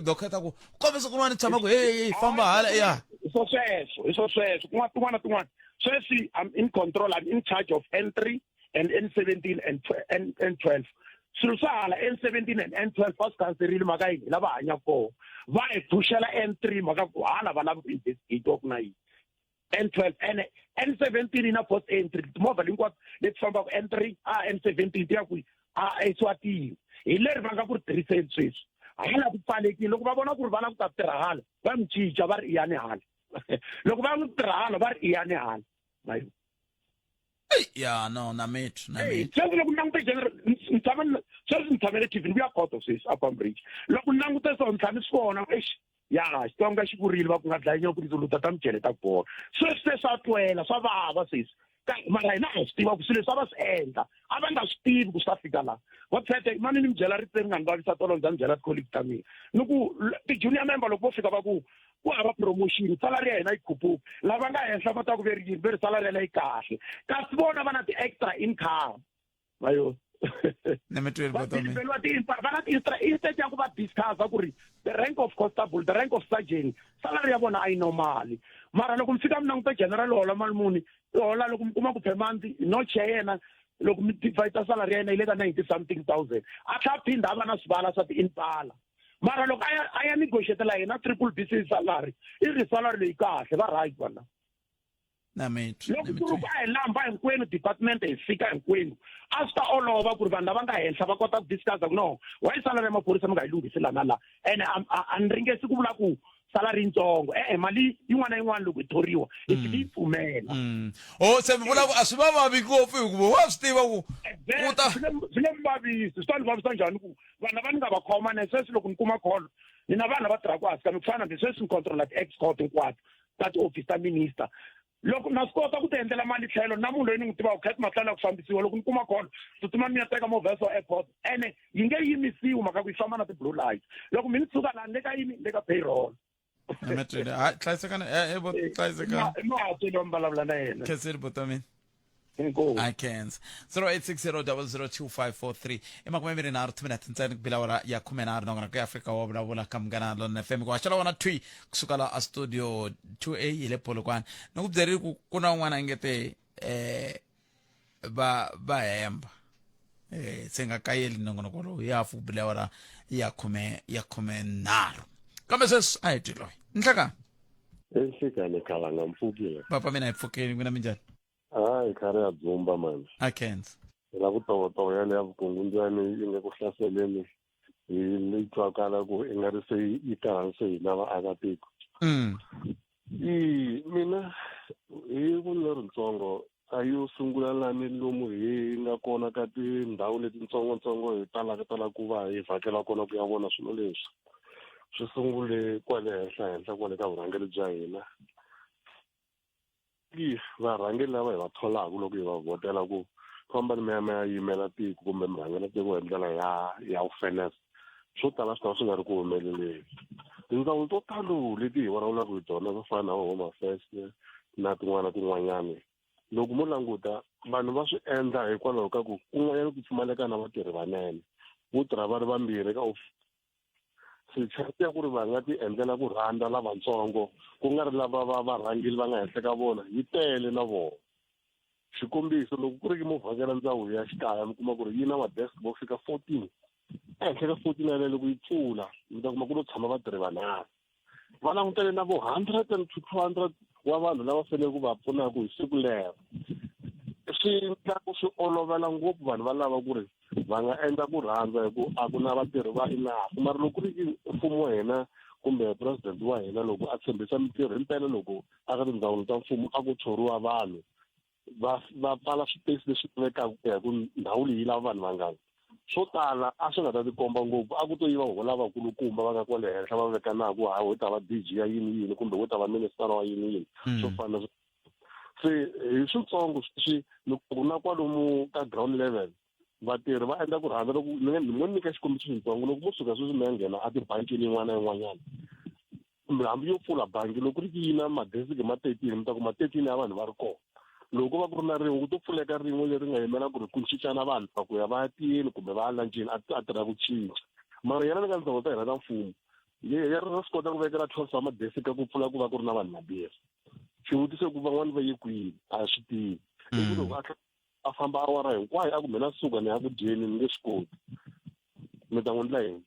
dokheta ku kambe siku rin'wana tshama ku hey famba hala ya so sweswo kun'wana na tin'wana sweswi I'm in control I'm in charge of N3 and N17 and N12 swilo swa hala N17 and N12 va swi kanserile mhaka yini lava hanya koho va hi phushela N3 mhaka ku hala va lava ku investigate ku na yini N12 and N17 na post N3 timovha hinkwato leti fambaka N3 N17 ti ya kwihi eSwatini hi leri va nga ku ri tirhiseni sweswi hala ku pfalekile loko va vona ku ri va lava ku ta tirha hala va n'wi cinca va ri iyani hala loko va n'wi tirha hala va ri iyani hala ya no na metro sweswi loko langute general sweswi ni tshamele TV ni vuya koto sweswi up on bridge loko ni langute so ni tshame swi vona ya Xitsonga xi vurile va ku nga dlayiwa ku tizuluta ta micele ta bola sweswi swa twela swa vava sweswi mara hina a swi tiva ku swilo leswi a va swi endla a va nga swi tivi ku swi ta fika laha vatsete mani ni mi byela ritsengi nga ni vavisa tolo ndza ni byela ticolleague ta mina ni ku ti-junior member loko vo fika va ku hava promotion salary ya hina yi khuphuka lava nga henhla va ta ku veri salary ya yi kahle kasi vona va na ti-extra income vayo instead ya ku va discussa ku ri the rank of constable the rank of sergeant salary ya vona a yi normali mara loko mi fika mi languta general hola mali muni hola loko mi kuma ku per month noche ya yena loko mi divide salary ya yena yi le ka 90 something thousand a tlha phinda a va na swivala swa ti-impala mara loko a ya negotiatela yena triple BC salary i ri salary leyi kahle va right vana loko ku ri ku a hi lamba hinkwenu department hi fika hinkwenu a swi ta olova ku ri vanhu lava nga henhla va kota ku discussa ku no why salary ya maphorisa mi nga yi lunghisi lana la ene a ni ringesi ku vula ku salary yitsongo mali yin'wana na yin'wana loko yi thoriwa i fika yi pfumela se mi vula ku a swi va vavi ngopfu hikuva wa swi tiva ku swi le mivavisi swi ta ni vavisa njhani ku vanhu va ni nga va khoma ne sweswi loko ni kuma call ni na vanhu va tirhaka hansi ka mi ku fana na sweswi ni controla ti-ex court hinkwato ta ti-office ta minister loko na swi kota ku ti endlela mali tlhelo na munhu loyi ni n'wi tivaka khet matlhelo ya ku fambisiwa loko ni kuma call tsutsuma ni ya teka movha ya airport ene yi nge yimisiwi mhaka ku yi famba na ti-blue light loko mi ni suka laha ni le ka yini ni le ka payroll hlayisekana hlayisekana no mbalavula na yena khenseli botamini I can't. 0860002543 emakumembiri timinete ntsena kubila wara ya 13 nongana ku Afrika wa vulavula kamgana lona FM ku waxela wona twi kusuka la a studio 2A ile polokwana nokubyeri ku kuna un'wana ngete ba hemba senga kayeli nongono lo ya fu bila wara ya 13 kambe ses ayiti loyi nhlaka enhlikane khala ngampfukile papa mina ipfukeni mina minjani hayi khari ya dzumba mani I can't la ku tovotovela ya vukungundzwani yi nge ku hlaseleni hi leyi twakala ku i nga ri se yi kahanse hi na vaakatiko mina hi vunile ritsongo a yo sungula lani lomu hi nga kona ka tindhawu letitsongotsongo hi talaka ku va hi vhakela kona ku ya vona swilo leswi swi sungule kwale henhla kwale ka vurhangeri bya hina varhangeri lava hi va tholaka loko hi va vhotela ku famba ni ya yimela tiko kumbe murhangela tiko hi ndlela ya ufenesa swo tala swi ta swi nga ri ku humeleleni tindzawulo to talo leti hi vulavulaka hi tona swo fana na Home Affairs na tin'wanyana loko mo languta vanhu va swi endla hikwalaho ka ku kun'wanyana ku pfumaleka na vatirhi vanene vo tirha va ri vambirhi ka swichati ya ku ri va nga ti endlela ku rhandza lavatsongo ku nga ri lava varhangeli va nga henhla ka vona yi tele na vona xikombiso loko ku ri movha vhakela ndzawulo ya xikaya mi kuma ku ri yi na ma-desk box ka 14 ehenhla ka 14 yaleyo loko yi pfula mi ta kuma ku lo tshama vatirhi vanharhu va langutele na vo 100 and 200 wa vanhu lava fanele ku va pfunaka hi siku lero swi endlaku swi olovela ngopfu vanhu va lava ku ri va nga endla ku rhandza hi ku a ku na vatirhi va enough mara loko ku ri mfumo wa hina kumbe president wa hina loko a tshembisa mitirho hi mpela loko aka tindzawulo ta mfumo a ku thoriwa vanhu va pfala swipesi leswi tivekaka ku ya ku ndhawu leyi lava vanhu va ngani swo tala a swi nga ta tikomba ngopfu a ku to yiva ho lavakulukumba va nga kwale henhla va vekanaka hayi wo ta va DG ya yini kumbe wo ta va minister wa yini swo fana se hi switsongo swi loko na kwalomu ka ground level vatirhi va endla ku rhandza loko ni ngo nyika xikombiso xitsongo loko mo suka sweswi mi ya nghena a tibangini yin'wana na yin'wanyana kumbe hambi yo pfula bangi loko ri yi na madesiki ma 13 mi ta ku ma 13 ya vanhu va ri kona loko va ku ri na rin'we ku to pfuleka rin'we leri nga yimela ku ri ku cincana vanhu va ku ya va ya tiyeni kumbe va ya lancheni a tirha ku cinca mara yena ni ka ndzhawu ta hina ta mfumo ya ri swi kota ku vekela 12 wa madesika ku pfula ku va ku ri na vanhu mabirhi xivutiso ku van'wani va ye kwini a swi tivi ivi loko a famba awara hinkwayo a kumbe na suka ni ya ku dyeni ni nge swi koti mi ta n'wi endla yini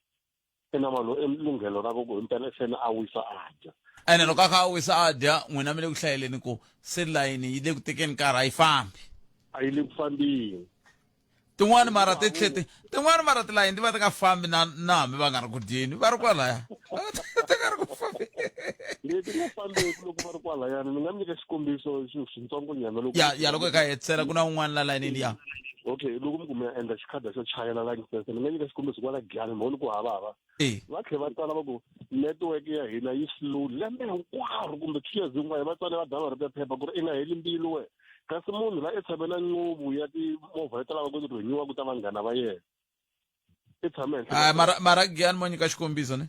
i na vanhu lunghelo ra ku impela fene a wisa a dya ene loko a kha a wisa a dya n'wina mi le ku hlayeleni ku se layini yi le ku tekeni nkarhi a yi fambi a yi le ku fambini tin'wani mara tin'wani mara tilayini ti va ti nga fambi na hambi va nga ri ku dyeni va ri kwalaya ti nga ri ku fambi leti nga fambeki loko va ri kwalayani ni nga mi nyika xikombiso xintsongo nyana loko ya loko hi kha hi hetisela ku na un'wana la layinini ya okay loko mi kumbe ya endla xikhada xo chayela license ni nga nyika xikombiso kwala Giyani mhoni ku havahava va tlhela va tsala va ku network ya hina yi slow lembe hinkwaro kumbe 2 years hinkwaro va tsale va dala ri phepha ku ri i nga heli mbilu we kasi munhu la i tshamela ncuvu ya timovha leti lava ku ti rhenyiwa ku ta vanghana va yena i tshame henhla mara Giyani mo nyika xikombiso ne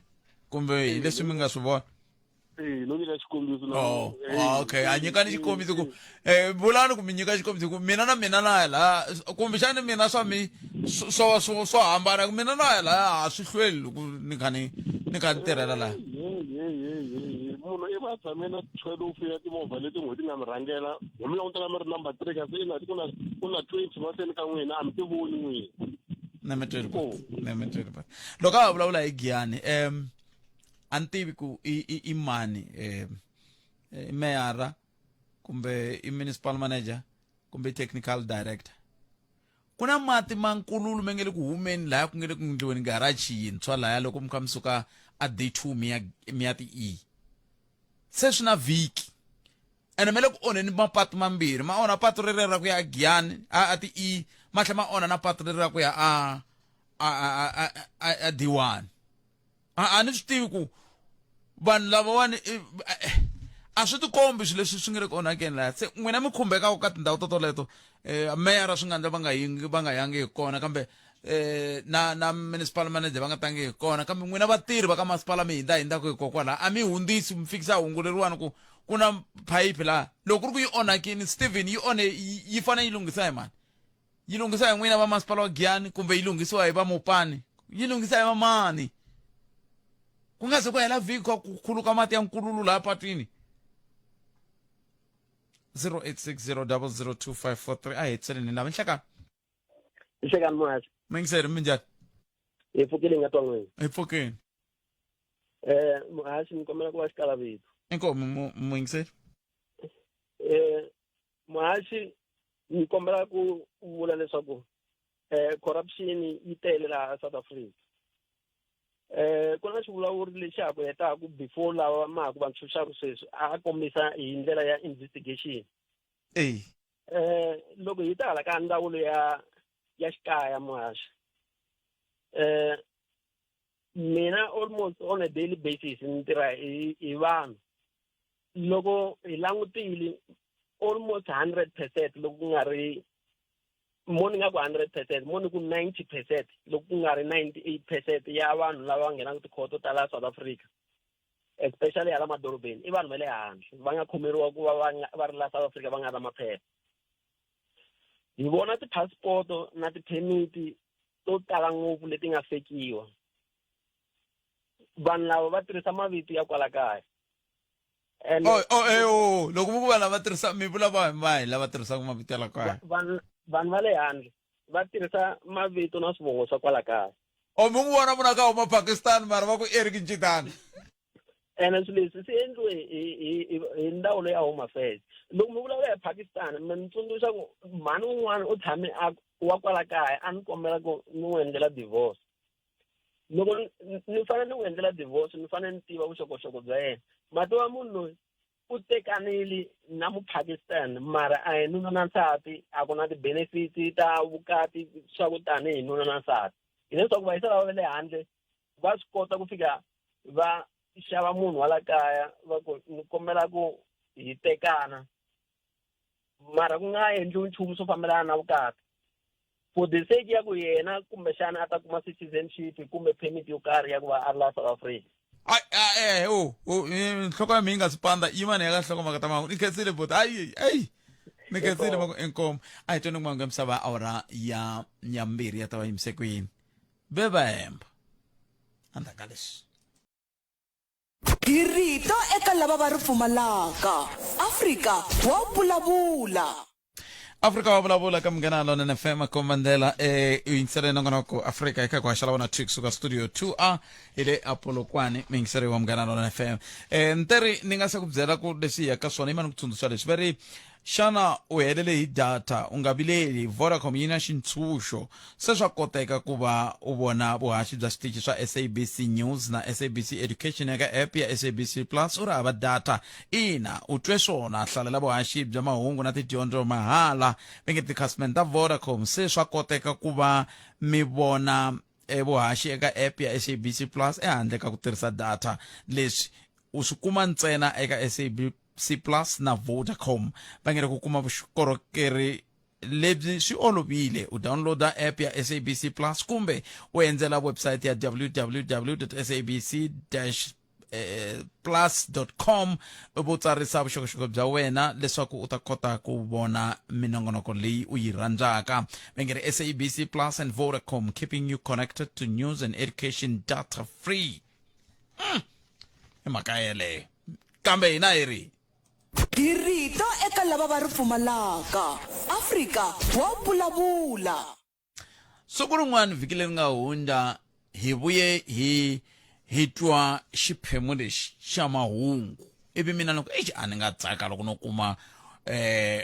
kumbe hi leswi mi nga swi vona no nyika xikombiso okay a nyikani xikombiso ku vulani ku mi nyika xikombiso ku mina na la kumbe xani mina swa mi swo hambana ku mina na la a swi hlweli loko ni kha ni tirhela la munhu i va tshame na 12 ya timovha leti n'hweti nga mi rhangela hi mi langutela mi ri number 3 kasi i nga ti ku na 20 mahlweni ka n'wina a mi ti voni n'wina nemetweli loko a vulavula hi Giyani a ni tivi ku i mani i meyara kumbe i municipal manager kumbe i technical director ku na mati mankululu me nge le ku humeni laya ku nge le ku ndliweni garachi yintshwa laya loko mi kha mi suka a D2 mi ya ti-E se swi na vhiki ene me le ku onheni mapatu mambirhi ma onha patu reri ra ku ya Giyani a ti-E ma tlhela ma onha na patu reri ra ku ya a D1 a ni swi tivi ku vanhu lavawani a swi tikombi swilo leswi swi nga ri ku onhakeni laya se n'wina mi khumbekaka ka tindhawu toleto meyara swi nga endla va nga yangi hi kona kambe na municipal manager va nga tangi hi kona kambe n'wina vatirhi va ka masipala mi hindzaku hikokwalaho a mi hundzisi mi fikisa hungu leriwani ku na phayiphi laha loko ku ri ku yi onhakini Steven yi fanele yi lunghisa hi mani yi lunghisa hi n'wina va masipala wa Giyani kumbe yi lunghisiwa hi va Mopani yi lunghisa hi va mani ku nga se ku hela vhiki ku khuluka mati ya nkululu laha patwini 0860002543 a hetseleni lava nhlekani nhlekani muhasi mingiseri minjani hi pfukile nga twa n'wina hi pfukeni muhasi ni kombela ku va xikala vito inkomu mingiseri muhasi ni kombela ku vula leswaku corruption yi tele laha South Africa ku na xivulavuri lexi ha ku hetaku before lava maku va ntshunxaku sweswi a kombisa hi ndlela ya investigation loko hi ta hala ka ndzawulo ya xikaya muhaxi mina almost on a daily basis ni tirha hi vanhu loko hi langutile almost 100% loko ku nga ri moni nga ku 100% moni ku 90% loko ku nga ri 98% ya vanhu lava va nghenaka tikhoto ta la South Africa especially hala madorobeni i vanhu va le handle va nga khomeriwa ku va va ri la South Africa va nga na maphepha hi vona ti-passport na ti-permit to tala ngopfu leti nga fekiwa vanhu lava va tirhisa mavito ya kwala kaya loko mi ku va lava tirhisa mi vula va hi lava tirhisaka mavito ya la kaya vanhu va le handle va tirhisa mavito na swivongo swa kwala kaya mi n'wi vona vona ka huma Pakistan mara va ku Eric Ncitani ene swilo leswi swi endliwe hi ndhawu leyi ya Home Affairs loko mi vulavula hi Pakistan mi ni tsundzuxa ku mhani un'wana u tshame wa kwala kaya a ni kombela ku ni n'wi endlela divorce loko ni fanele ni n'wi endlela divorce ni fanele ni tiva vuxokoxoko bya yena mati wa munhu loyi u tekanile na mu-Pakistan mara a hi nuna na nsati a ku na ti-benefits ta vukati swa ku tanihi nuna na nsati hileswaku vayisela va le handle va swi kota ku fika va xava munhu wa la kaya va ku ni kombela ku hi tekana mara ku nga endliwi nchumu swo fambelana na vukati for the sake ya ku yena kumbexana a ta kuma citizenship kumbe permit yo karhi ya ku va a ri la South Africa. Nhloko ya minga sipanda imani ya nhloko makata mangu niketsile but ai niketsile mako enkom ai tona ngwangu msaba awara ya nyambiri ya tawa imsekwini beba hemba andakalesh Girito eka lava va ri pfumalaka Afrika wa vulavula Afrika wa vulavula ka mgana lona na FM komandela insere nongana ko Afrika eka kwa shala wana tricks ka studio 2A ile Apollo kwani mingsere wa mgana lona na FM nteri ninga se ku byela ku leswi ya ka swona imani ku tsundzuxa leswi veri xana u helele hi data u nga vileli Vodacom yi na xintshunxo se swa koteka ku va u vona vuhaxi bya switichi swa SABC News na SABC Education eka app ya SABC Plus u ri hava data ina u twe swona hlalela vuhaxi bya mahungu na tidyondzo mahala va nge tikhasimende ta Vodacom se swa koteka ku va mi vona vuhaxi eka app ya SABC Plus ehandle ka ku tirhisa data leswi u swi kuma ntsena eka SABC Plus na Vodacom va nge ku kuma vukorhokeri lebyi swi olovile u downloada app ya SABC Plus kumbe u endzela website ya www.sabc-plus.com u tsarisa vuxokoxoko bya wena leswaku u ta kota ku vona minongonoko leyi u yi rhandzaka va nge SABC Plus and Vodacom keeping you connected to news and education data free hi mhaka yeleyo kambe hina hi ri Girito eka lava va ri pfumalaka Afrika wa vulavula Siku rin'wana vhiki leri nga hundza hi vuye hi twa xiphemu lexi xa mahungu ivi mina loko a ni nga tsaka loko no kuma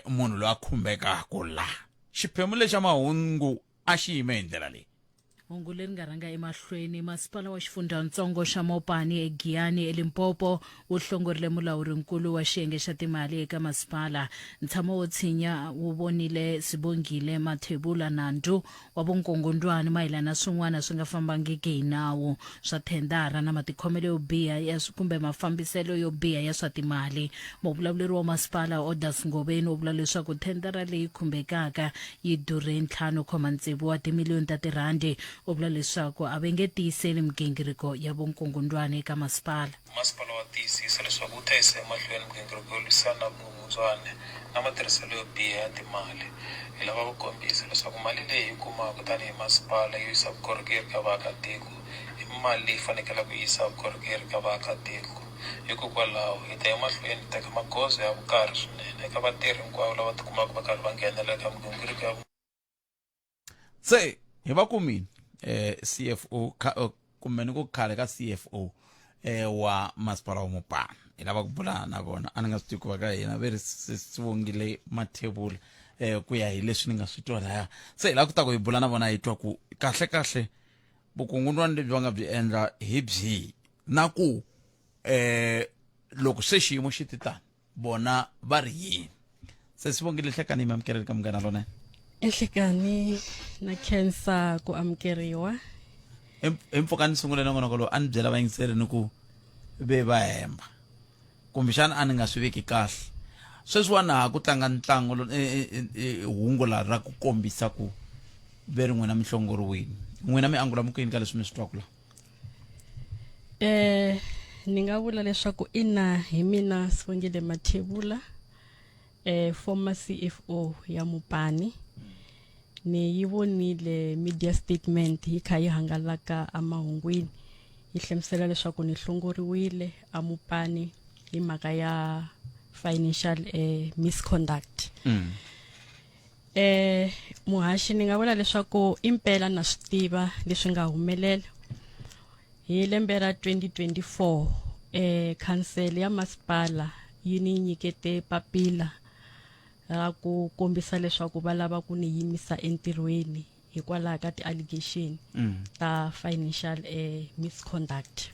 munhu loyi a khumbekaka la xiphemu lexi xa mahungu a xi yime hi ndlela leyi Hungu leri nga rhanga emahlweni masipala wa xifundzatsongo xa Mopani eGiyani eLimpopo wu hlongorile mulawurinkulu wa xiyenge xa timali eka masipala ntshamo wo tshinya wu vonile Sibongile Mathebula Nandu wa vunkongondwani mayelana swin'wana swi nga fambangiki hi nawu swa thendara na matikhomelo yo biha ya kumbe mafambiselo yo biha ya swa timali muvulavuleri wa masipala Odas Ngobeni u vula leswaku thendara leyi khumbekaka yi durhe 5.6 wa timiliyoni ta tirandi u vula leswaku a va nge tiyiseli migingiriko ya vunkongondwana eka masipala wa tiyisisa leswaku wu ta yisa emahlweni migingiriko yo lwisana na vukungundzwana na matirhiselo yo biha ya timali hi lava ku kombisa leswaku mali leyi hi kumaka tanihi masipala yo yisa vukorhokeri ka vaakatiko i mali leyi fanekele ku yisa vukorhokeri ka vaakatiko hikokwalaho hi ta emahlweni teka magoza ya vukarhi swinene eka vatirhi hinkwavo lava tikumaka va karhi va nghenela eka migingiriko ya se hi va kumini CFO kumbe ni ku khale ka CFO wa masipala wa Mopani hi lava ku bula na vona a ni nga swi tivi ku va ka hina ve ri Sibongile Mathebula ku ya hi leswi ni nga swi twa laya se hi lava ku ta ku hi bula na vona hi twa ku kahle vukungundwani lebyi va nga byi endla hi byihi na ku loko se xiyimo xi titani bona va ri yini se Sibongile hlekani mi amukeleli ka Munghana Lonene Ehlekani na khensa ku amukeriwa empfokani sungule nongonoko lowu a ni byela vayingiseri ni ku ve va hemba kumbexana a ni nga swi veki kahle sweswiwana ha ku tlanga ntlangu hungu leri ra ku kombisa ku ve ri n'wina mi hlongoriwini n'wina mi angula mukini ka leswi mi swi twaku la ni nga vula leswaku ina hi mina Sibongile Mathebula former CFO ya Mopani ni yi vonile media statement yi kha yi hangalaka amahungwini yi hlamusela leswaku ni hlongoriwile a Mopani hi mhaka ya financial misconduct muhaxi ni nga vula leswaku impela na swi tiva leswi nga humelela hi lembe ra 2024 council ya masipala yi ni nyikete papila ra ku kombisa leswaku va lava ku ni yimisa entirhweni hikwalaho ka ti-allegation ta financial misconduct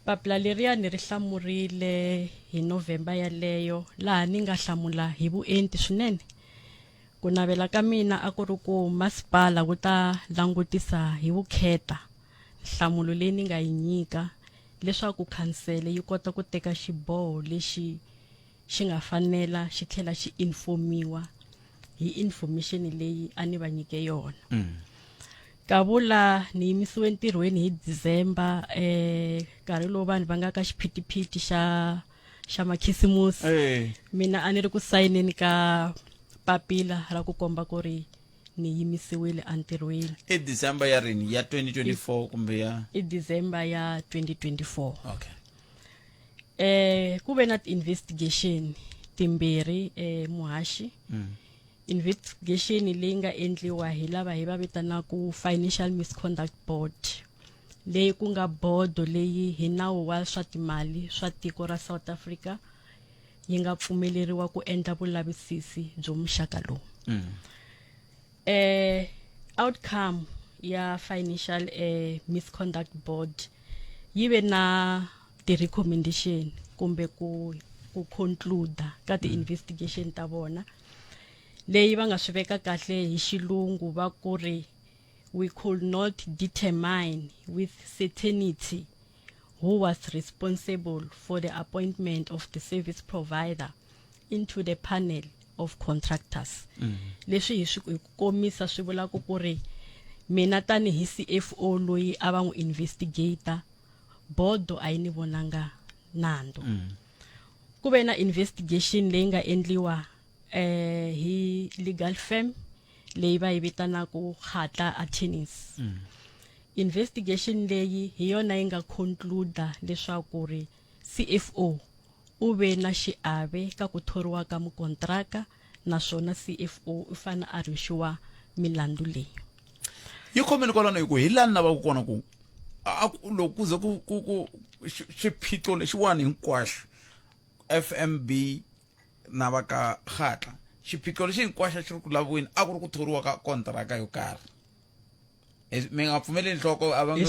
papila leriya ni ri hlamurile hi November yaleyo laha ni nga hlamula hi vuenti swinene ku navela ka mina a ku ri ku masipala wu ta langutisa hi vukheta nhlamulo leyi ni nga yi nyika leswaku khansele yi kota ku teka xiboho lexi xi nga fanela xi tlhela xi informiwa hi information leyi a ni va nyike yona. Kavula ni yimisiwe ntirhweni hi December nkarhi lowu vanhu va nga ka xiphitiphiti xa makhisimusi. Mina a ni ri ku sayineni ka papila ra ku komba ku ri ni yimisiwile entirhweni. I December ya rini ya 2024 kumbe ya? I December ya 2024. Okay. Ku ve na investigation timbirhi muhashi. Investigation leyi nga endliwa hi lava hi va vitanaku Financial Misconduct Board leyi ku nga bodo leyi hi nawu wa swa timali swa tiko ra South Africa yi nga pfumeleriwa ku endla vulavisisi byo muxaka lowu. Outcome ya Financial Misconduct Board yi ve na ti recommendation kumbe ku conclude ka ti investigation ta vona leyi va nga swi veka kahle hi xilungu va ku ri we could not determine with certainty who was responsible for the appointment of the service provider into the panel of contractors. Leswi hi swi komisa swi vula ku ri mina tani hi CFO loyi a va n'wi investigator bodo a yi ni vonanga nando. Ku ve na investigation leyi nga endliwa hi legal firm leyi va yi vitanaku Khatla Attorneys. Investigation leyi hi yona yi nga conclude leswaku ri CFO u ve na xiave ka ku thoriwa ka mukontraka naswona CFO u fana a rixiwa milandzu leyi. Yi khomeni kwalano hi ku hi lani lava ku kona ku loko ku ze ku xiphiqo lexiwani hinkwaswo FMB na va ka Khatla xiphiqo lexi hinkwaswo xi ri ku laviweni a ku ri ku thoriwa ka kontraka yo karhi. Mi nga pfumeleli nhloko a va nge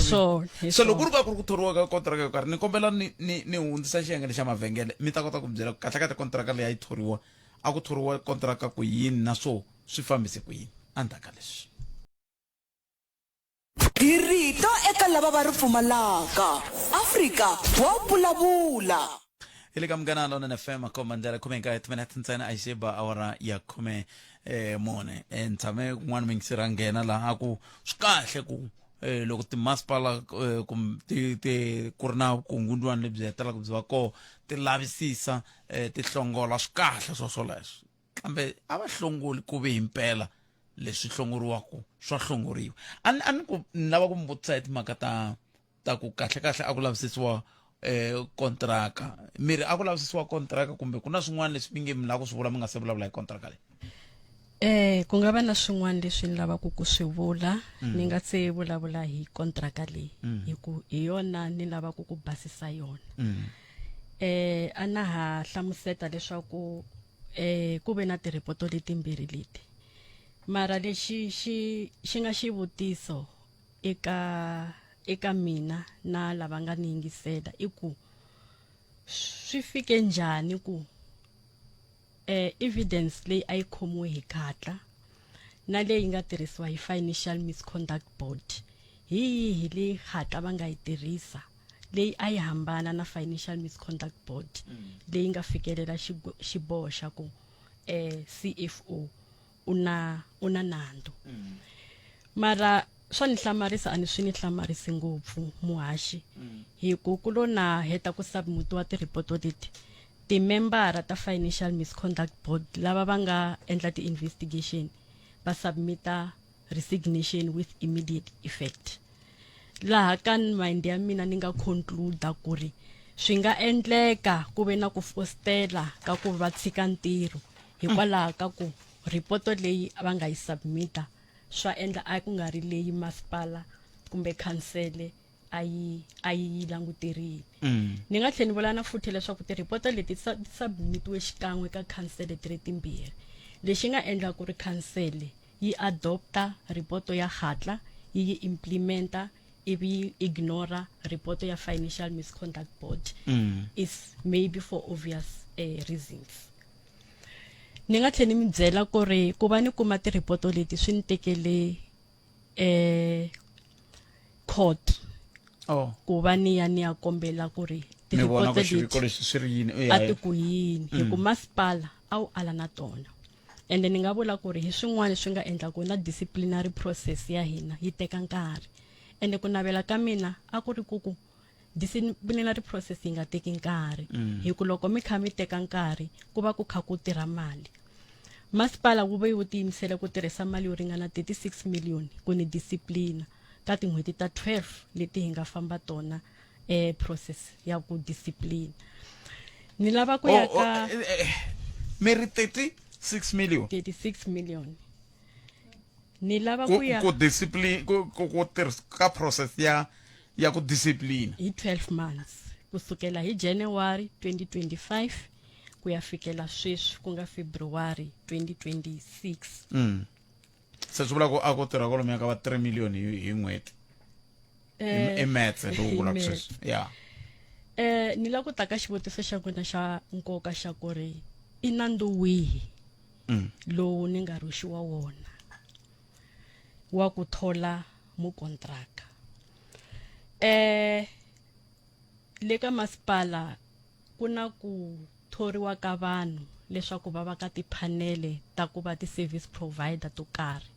so loko ku ri ka ku ri ku thoriwa ka kontraka yo karhi ni kombela ni hundzisa xiyenge xa mavhengele mi ta kota ku byela kahle ka kontraka leyi a yi thoriwa a ku thoriwa kontraka ku yini na swo swi fambise ku yini endzhaku ka leswi. Hi rito eka lava va ri pfumalaka Afrika wa vulavula. Ile ka Munghana Lonene FM komandela khumenka timinete ntsena a xiba awara ya khume mone ntshame kun'wana mi ngisira nghena laha ku swi kahle ku loko timasipala ti ku ri na vukungundzwana lebyi hetelaka byi va koho ti lavisisa ti hlongola swi kahle swoleswo kambe a va hlongoli ku ve himpela leswi hlongoriwaka swa hlongoriwa. A ni ku ni lava ku mi vutisa hi timhaka ta ku kahle a ku lavisisiwa kontraka miri a ku lavisisiwa kontraka kumbe ku na swin'wana leswi mi nge mi lava ku swi vula mi nga se vulavula hi kontraka leyi. Ku nga va na swin'wana leswi ni lavaka ku swi vula ni nga se vulavula hi kontraka leyi hi yona ni lavaka ku basisa yona. A na ha hlamuseta leswaku ku ve na tirhipoto letimbirhi leti mara lexi xi nga xivutiso eka mina na lava nga ni yingisela i ku swi fike njhani ku evidence leyi a yi khomiwe hi Khatla na leyi nga tirhisiwa hi Financial Misconduct Board hi yihi leyi Khatla va nga yi tirhisa leyi a yi hambana na Financial Misconduct Board leyi nga fikelela xiboho xa ku CFO una nando. Mara swa ni hlamarisa a ni swi ni hlamarisi ngopfu muhashi hi ku kulo na heta ku submitiwa ti-report leti ti-membara ta Financial Misconduct Board lava va nga endla ti-investigation va submita resignation with immediate effect. Laha ka mind ya mina ni nga conclude ku ri swi nga endleka ku ve na ku fostela ka ku va tshika ntirho hikwalaho ka ku report leyi va nga yi submita swa endla a ku nga ri leyi masipala kumbe khansele a yi languterini. Ni nga tlhela ni vula na futhi leswaku ti-report leti submitiwe xikan'we ka khansele ti ri timbirhi lexi nga endla ku ri khansele yi adopta report ya Khatla yi implementa ivi yi ignora report ya Financial Misconduct Board is maybe for obvious reasons. ni nga tlhela ni mi byela ku ri ku va ni kuma ti-report leti swi ni tekele court ku va ni ya kombela ku ri ti-report leti a ti ku yini hi ku masipala a wu ala na tona ende ni nga vula ku ri hi swin'wana swi nga endla ku na disciplinary process ya hina yi teka nkarhi ende ku navela ka mina a ku ri ku disciplinary process yi nga teki nkarhi hi ku loko mi kha mi teka nkarhi ku va ku kha ku tirha mali masipala wu ve wu tiyimisela ku tirhisa mali yo ringana 36 million ku ni disciplina ka tin'hweti ta 12 leti hi nga famba tona process ya ku discipline ni lava ku ya ka meri 36 million 36 million ni lava ku ya ku discipline ku tirhisa ka process ya ku discipline hi 12 months kusukela hi January 2025 ku ya fikela sweswi ku nga February 2026 se swi vula ku a ku tirha kwalomu ka va 3 million hi n'hweti i maths lowu vulaka sweswi ya ni la ku ta ka xivutiso xa n'wina xa nkoka xa ku ri i nandzu wihi lowu ni nga ruxiwa wona wa ku thola mukontraka le ka masipala ku na ku thoriwa ka vanhu leswaku va va ka tiphanele ta ku va ti-service provider to karhi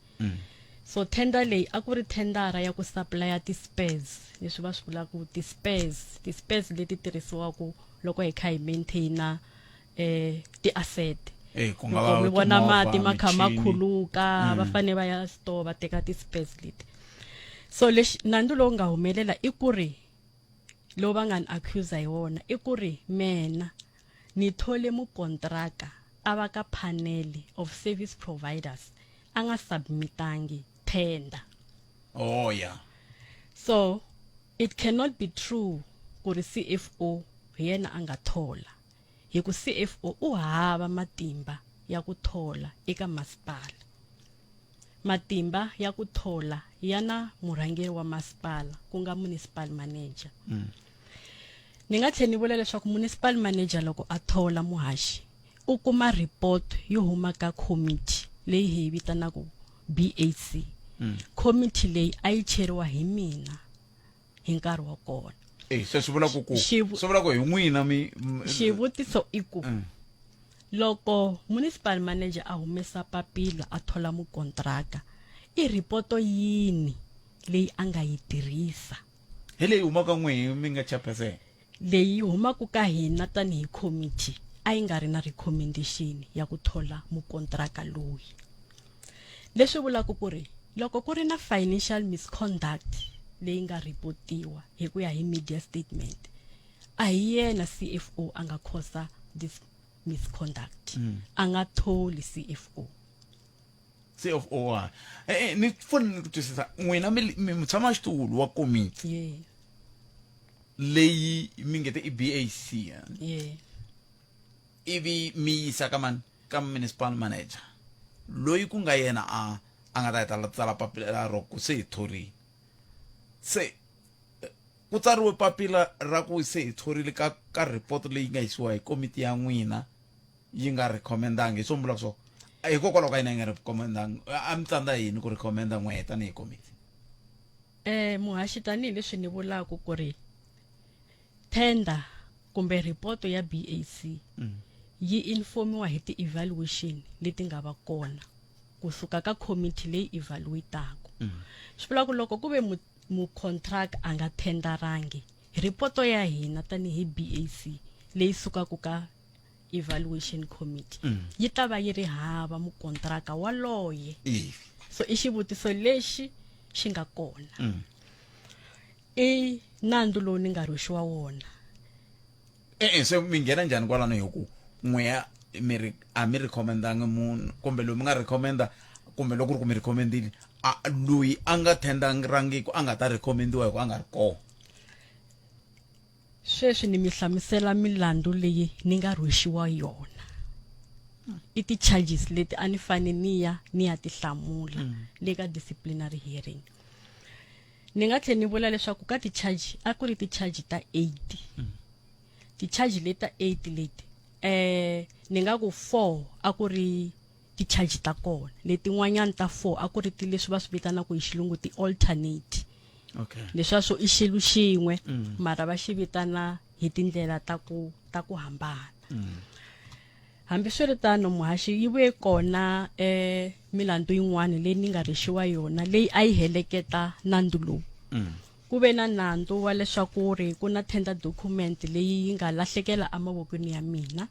so tender leyi a ku ri tendara ya ku supplya ti-spares leswi va swi vulaku ti-spares leti tirhisiwaku loko hi kha hi maintaina ti-asset loko mi vona mati ma kha ma khuluka va fane va ya store va teka ti-spares leti so lexi nandzu lowu nga humelela i ku ri lowu va nga ni accusa hi wona i ku ri mena ni thole mukontraka a va ka panel of service providers a nga submitangi tender so it cannot be true ku ri CFO hi yena a nga thola hi ku CFO u hava matimba ya ku thola eka masipala matimba ya ku thola yana murhangeri wa masipala ku nga municipal manager ni nga tlhela ni vula leswaku municipal manager loko a thola muhaxi u kuma report yo huma ka committee leyi hi vitanaku BAC committee leyi a yi cheriwa hi mina hi nkarhi wa kona se swi vula ku hi n'wina mi xivutiso i ku loko municipal manager a humesa papila a thola mukontraka i ripoto yini leyi a nga yi tirhisa hi leyi humaka n'wehe mi nga chairperson leyi humaku ka hina tanihi committee a yi nga ri na recommendation ya ku thola mukontraka loyi leswi vulaku ku ri loko ku ri na financial misconduct leyi nga ripotiwa hi ku ya hi media statement a hi yena CFO a nga causa this misconduct a nga tholi CFO ni pfuna ku twisisa n'wina mi mutshama xitulu wa committee leyi mi nge te i BAC ivi mi yisa ka municipal manager loyi ku nga yena a nga ta tsala papila ro ku se hi thorile se ku tsariwe papila ra ku se hi thorile ka report leyi nga yisiwa hi komiti ya n'wina yi nga recommendanga hi swo mbula so hikokwalaho ka yina yi nga recommendanga a mi tsandza yini ku recommenda n'wehe tanihi komiti muhaxi tanihileswi ni vulaku ku ri tender kumbe report ya BAC yi informiwa hi ti-evaluation leti nga va kona kusuka ka committee leyi evaluataku swi vula ku loko ku ve mucontract a nga tenderangi report ya hina tanihi BAC leyi sukaku ka evaluation committee yi ta va yi ri hava mukontraka waloye so i xivutiso lexi xi nga kona i nandzu lowu ni nga ruxiwa wona se mi nghena njhani kwalano hi ku n'weya a mi recommendanga munhu kumbe loyi mi nga recommenda kumbe loko ri ku mi recommendile loyi a nga tenderangiku a nga ta recommendiwa hi ku a nga ri kona sweswi ni mi hlamusela milandzu leyi ni nga rhwexiwa yona i ti-charges leti a ni fane ni ya ti hlamula le ka disciplinary hearing ni nga tlhela ni vula leswaku ka ti-charge a ku ri ti-charge ta 8 ti-charge leti ta 8 leti ni nga ku 4 a ku ri ti-charge ta kona letin'wanyana ta 4 a ku ri ti leswi va swi vitanaka hi xilungu ti-alternate leswa swo i xilo xin'we mara va xi vitana hi tindlela ta ku hambana hambiswiritano muhaxi yi vuye kona milandzu yin'wana leyi ni nga rixiwa yona leyi a yi heleketa nandzu lowu ku ve na nandzu wa leswaku ri ku na tender document leyi yi nga lahlekela emavokweni ya mina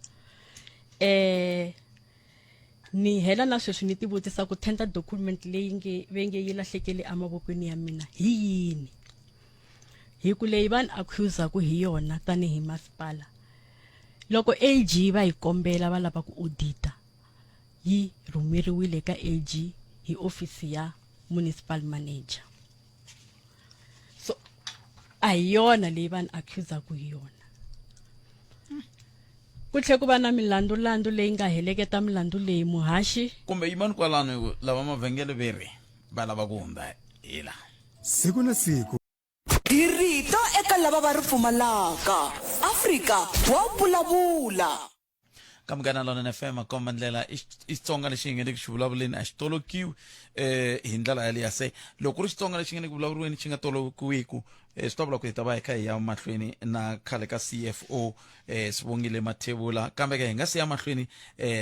ni hela na sweswi ni ti vutisa ku tender document leyi venge yi lahlekele emavokweni ya mina hi yini hi ku leyi vanhu accusa ku hi yona tanihi masipala loko AG va yi kombela va lava ku audita yi rhumeriwile ka AG hi ofisi ya municipal manager so a hi yona leyi vanhu accusa ku hi yona ku tlhe ku va na milandzu leyi nga heleketa milandzu leyi muhaxi kumbe yimani kwalano lava mavhengele veri va lava ku hundza hila siku na siku Dirito eka lava va ri pfumalaka Afrika wa vulavula kamgana lona FM komba ndlela Xitsonga lexi hi nge le ku xi vulavuleni a xi tolokiwi hi ndlela yaleyo se loko ri Xitsonga lexi nge le ku vulavuriweni xi nga tolokiwiku swi ta vula ku hi ta va hi kha hi ya mahlweni na khale ka CFO Sibongile Mathebula kambe ke hi nga siya mahlweni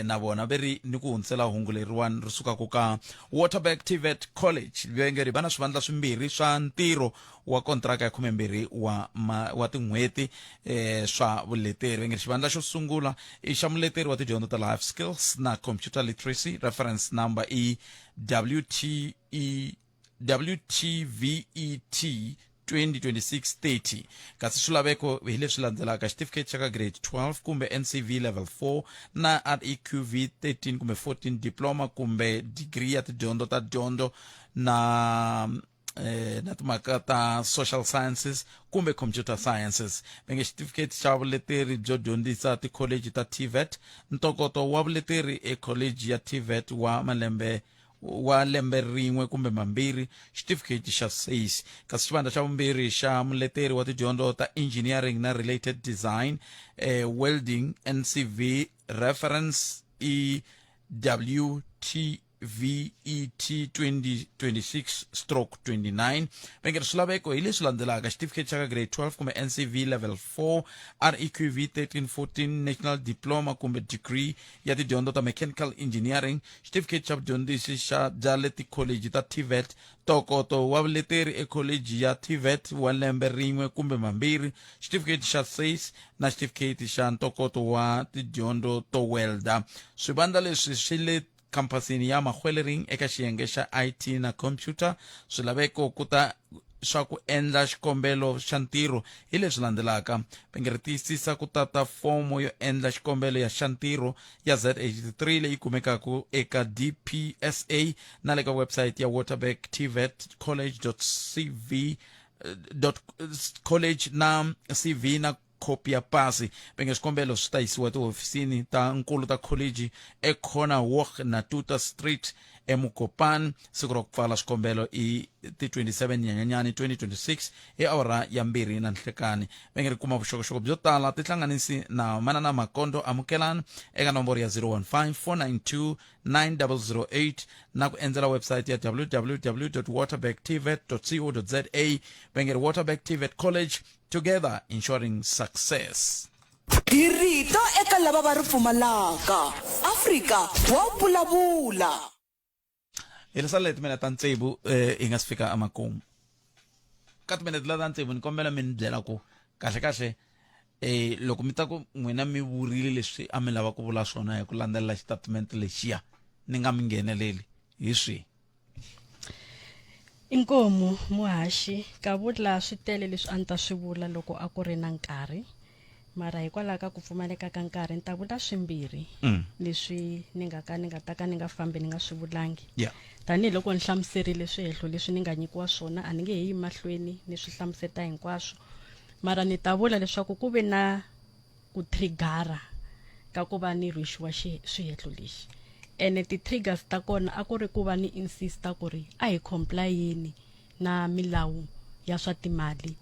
na vona veri ni ku hundzela hungu leriwani ri sukaka ka Waterberg TVET College venge ri vana swivandla swimbirhi swa ntirho wa kontraka ya 12 wa tin'hweti swa vuleteri venge xivandla xo sungula i xa muleteri wa tidyondzo ta life skills na computer literacy reference number i WTVET 2026-30 kasi swilaveko hi leswi landzelaka certificate xa ka grade 12 kumbe NCV level 4 na REQV 13 kumbe 14 diploma kumbe degree ya tidyondzo ta dyondzo na timhaka ta social sciences kumbe computer sciences venge certificate xa vuleteri byo dyondzisa tikholeji ta TVET ntokoto wa vuleteri ekholeji ya TVET wa lembe rin'we kumbe mambirhi certificate xa 6 kasi xivandla xa vumbirhi xa muleteri wa tidyondzo ta engineering na related design welding NCV reference WTVET 2026/29 venge swilaveko hi leswi landzelaka certificate xa ka grade 12 kumbe NCV level 4 REQV 13-14 national diploma kumbe degree ya tidyondzo ta mechanical engineering certificate xa vudyondzisi xa bya le tikholeji ta TVET ntokoto wa vuleteri ekholeji ya TVET wa lembe rin'we kumbe mambirhi certificate xa 6 na certificate xa ntokoto wa tidyondzo to welda swivandla leswi swi le kampasini ya Mahwelering eka xiyenge xa IT na computer swilaveko kuta swa ku endla xikombelo xa ntirho hi leswi landzelaka venge ri tiyisisa ku tata fomo yo endla xikombelo ya xa ntirho ya Z83 leyi kumekaka eka DPSA na le ka website ya Waterberg TVET college na CV na kopi ya pasi venge swikombelo swi ta yisiwa tihofisini ta nkulu ta college ecorner walk na Tuta Street eMukopani siku ra ku pfala swikombelo i ti 27 Nyenyenyani 2026 awara ya 2 na nhlekani venge ri kuma vuxokoxoko byo tala tihlanganisi na manana Makondo amukelani eka nomboro ya 015-492-9008 na ku endzela website ya www.waterbergtvet.co.za venge ri Waterberg TVET College together ensuring success. Dirito eka lava va ri pfumalaka Afrika wa vulavula Ilisalet mina tantsebu inga si fika amakumu ka timinete la tantsebu ni kombela mi ni byela ku kahle loko mi ta ku n'wina mi vurile leswi a mi lava ku vula swona hi ku landzelela xitatimende lexiya ni nga mi ngheneleli hi swi inkomu muhaxi ka vula swi tele leswi a ni ta swi vula loko a ku ri na nkarhi mara hikwalaho ka ku pfumaleka ka nkarhi ni ta vula swimbirhi leswi ni nga fambi ni nga swi vulangi tanihiloko ni hlamuserile swihehlo leswi ni nga nyikiwa swona a ni nge hi mahlweni ni swi hlamuseta hinkwaswo mara ni ta vula leswaku ku ve na ku triggera ka ku va ni rhwexiwa swihehlo lexi ene ti-triggers ta kona a ku ri ku va ni insista ku ri a hi complyeni na milawu ya swa timali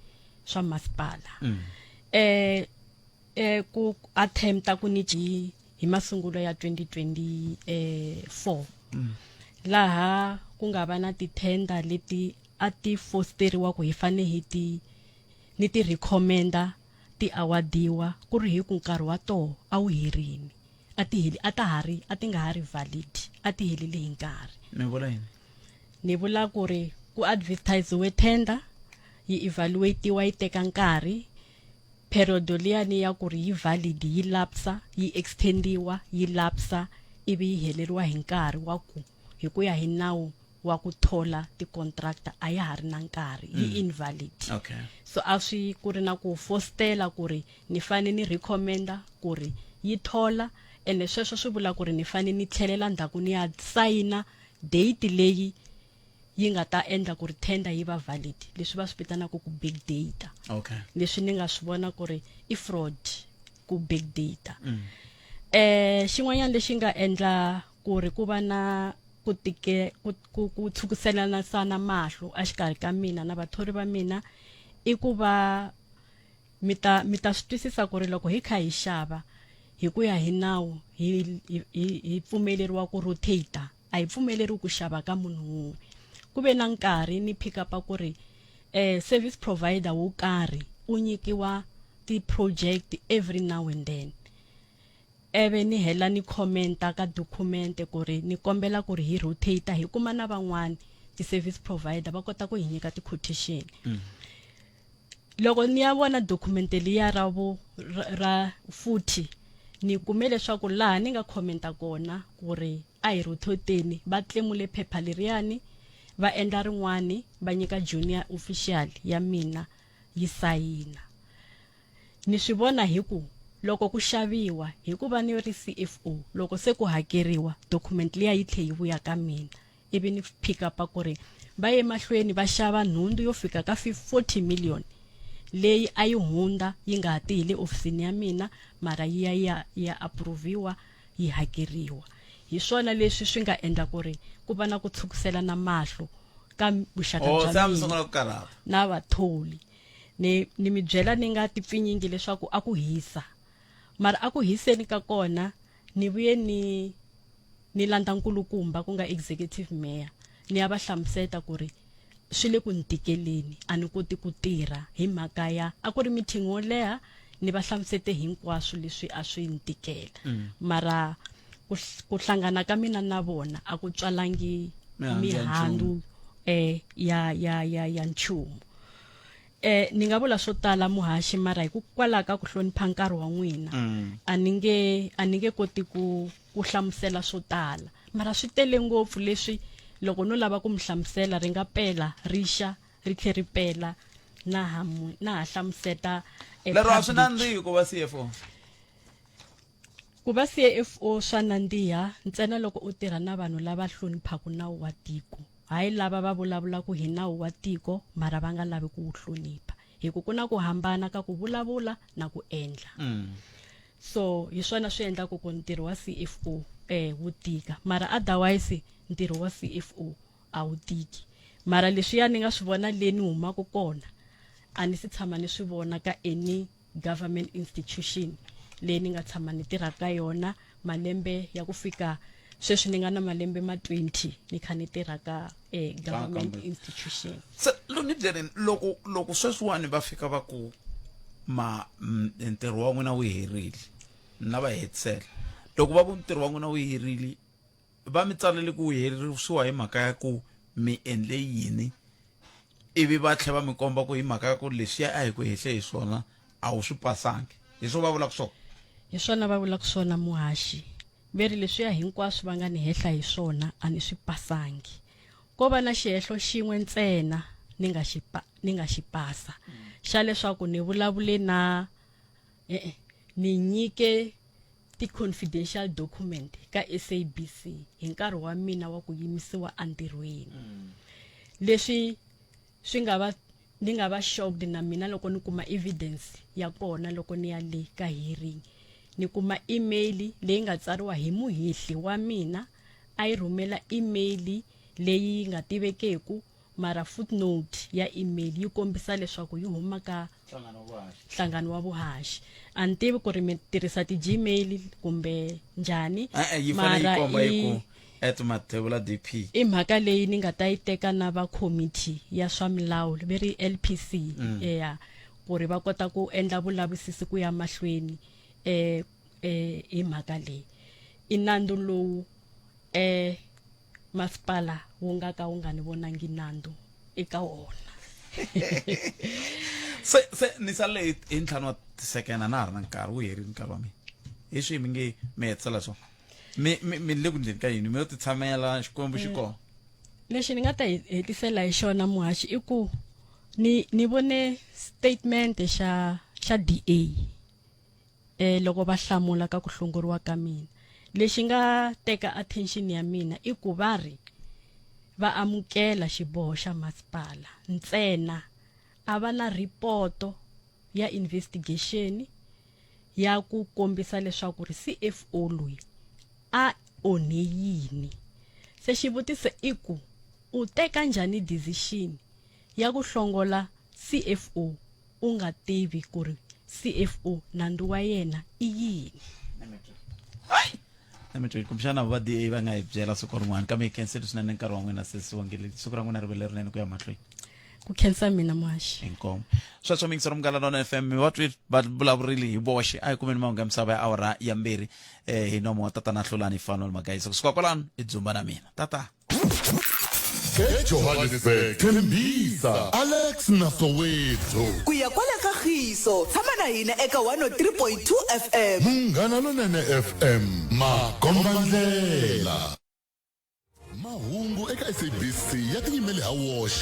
swa masipala ku attempta ku ni hi masungulo ya 2024 laha ku nga va na titender leti a ti fosteriwa ku hi fane ni ti recommenda ti awardiwa ku ri hi ku nkarhi wa toho a wu herini a ti nga ha ri valid a ti helile hi nkarhi. mi vula yini? Ni vula ku ri ku advertise tender yi evaluatiwa yi teka nkarhi period liyani ya ku ri yi valid yi lapsa yi extendiwa yi lapsa ivi yi heleriwa hi nkarhi wa ku hi ku ya hi nawu wa ku thola ti-contractor a ya ha ri na nkarhi yi invalid. Okay. So a swi ku ri na ku fostela ku ri ni fane ni recommenda ku ri yi thola ene sweswo swi vula ku ri ni fane ni tlhelela ndzhaku ni ya sayina date leyi yi nga ta endla ku ri tender yi va valid leswi va swi vitanaka ku big data. Okay. Leswi ni nga swi vona ku ri i fraud ku big data. Xin'wanyana lexi nga endla ku ri ku va na ku tshukuselana sana mahlo a xikarhi ka mina na vathori va mina i ku va mi ta swi twisisa ku ri loko hi kha hi xava hi ku ya hi nawu hi pfumeleriwa ku rotate a hi pfumeleriwi ku xava ka munhu wun'we ku ve na nkarhi ni pick up ku ri service provider wo karhi u nyikiwa ti-project every now and then eve ni hela ni commenta ka document ku ri ni kombela ku ri hi rotate hi kuma na van'wani ti-service provider va kota ku hi nyika ti-quotation. Loko ni ya vona document liya ra futhi ni kume leswaku laha ni nga commenta kona ku ri a hi rotateni va tlemule phepha leriyani va endla rin'wani va nyika junior official ya mina yi sayina. Ni swi vona hi ku loko ku xaviwa hikuva ni ri CFO loko se ku hakeriwa document liya yi tlhe yi vuya ka mina ivi ni pick up ku ri va ye mahlweni va xava nhundzu yo fika ka 40 million leyi a yi hunda yi nga ha tihile ofisini ya mina mara ya approviwa yi hakeriwa. Hi swona leswi swi nga endla ku ri ku va na ku tshukusela na mahlo ka vuxaka bya mina na vatholi. Ni mi byela ni nga ti pfinyingi leswaku a ku hisa mara a ku hiseni ka kona ni vuye ni landa nkulukumba ku nga executive mayor ni ya va hlamuseta ku ri swi le ku ntikeleni a ni koti ku tirha hi mhaka ya a ku ri meeting wo leha ni va hlamusete hinkwaswo leswi a swi ntikela mara ku hlangana ka mina na vona a ku tswalangi mihandzu ya nchumu. Ni nga vula swo tala muhashi mara hikokwalaho ka ku hlonipha nkarhi wa n'wina a ni nge koti ku hlamusela swo tala mara swi tele ngopfu leswi loko no lava ku mi hlamusela ri nga pela rixa ri tlhe ri pela na ha hlamuseta lero a swi nandzihi ku va CFO? Ku va CFO swa nandziha ntsena loko u tirha na vanhu lava hloniphaka nawu wa tiko hayi lava va vulavulaka hi nawu wa tiko mara va nga lavi ku wu hlonipha hi ku na ku hambana ka ku vulavula na ku endla. So hi swona swi endlaka ku ntirho wa CFO wu tika mara otherwise ntirho wa CFO a wu tiki mara leswiya ni nga swi vona le ni humaka kona a ni si tshama ni swi vona ka any government institution leyi ni nga tshama ni tirha ka yona malembe ya ku fika sweswi ni nga na malembe ma 20 ni kha ni tirha ka government institution. So ni byeleni loko sweswiwani va fika va ku ntirho wa n'wina wu herile na va hetisela loko va ku ntirho wa n'wina wu herile va mi tsalele ku wu herisiwa hi mhaka ya ku mi endle yini ivi va tlhela va mi komba ku hi mhaka ya ku leswiya a hi ku hehle hi swona a wu swi pasangi hi swo va vulaka swona? Hi swona va vulaka swona muhashi veri leswiya hinkwaswo va nga ni hehla hi swona a ni swi pasangi ko va na xihehlo xin'we ntsena ni nga xi pasa xa leswaku ni vulavule na ni nyike ti-confidential document ka SABC hi nkarhi wa mina wa ku yimisiwa entirhweni leswi swi nga va ni nga va shocked na mina loko ni kuma evidence ya kona loko ni ya le ka hearing ni kuma email leyi nga tsariwa hi muhehli wa mina a yi rhumela email leyi nga tivekeku mara footnote ya email yi kombisa leswaku yi huma ka nhlangano wa vuhaxi a ni tivi ku ri mi tirhisa ti-gmail kumbe njhani yi fane yi komba yi ku @mathebula DP i mhaka leyi ni nga ta yi teka na va committee ya swa milawu va ri LPC ku ri va kota ku endla vulavisisi ku ya mahlweni hi mhaka leyi i nandzu lowu masipala wu nga ka wu nga ni vonangi nandzu eka wona se ni sale hi ntlhanu wa tisekenda na ha ri na nkarhi wu herile nkarhi wa mina hi swihi mi nge mi hetisela swona mi le ku ndleni ka yini mi yo ti tshamela xikwembu xi kona lexi ni nga ta hetisela hi xona muhaxi i ku ni vone statement xa DA loko va hlamula ka ku hlongoriwa ka mina lexi nga teka attention ya mina i ku va ri va amukela xiboho xa masipala ntsena a va na ripoto ya investigation ya ku kombisa leswaku ri CFO loyi a onhe yini se xivutiso i ku u teka njhani decision ya ku hlongola CFO u nga tivi ku ri CFO nandzu wa yena i yini kumbexana va DA va nga hi byela siku rin'wana kambe hi khenseli swinene nkarhi wa n'wina sesi wangeli siku ra n'wina ri vele rinene ku ya mahlweni ku khensa mina muhaxi inkomo sweswo mingisa rumgalanona FM va twi va vulavurile hi voxe a hi kumeni mahungu ya misava ya awara ya mbirhi hi nomo wa tatana Hlolani Fanol Magayisa kusuka kwalano i dzumba na mina tata eJohannesburg Tembisa Alex Nasowethu kuya kwala kagiso tshama na hina eka 103.2 FM Munghana Lonene FM Makombandlela mahungu eka SABC ya tiyimeli ha woxe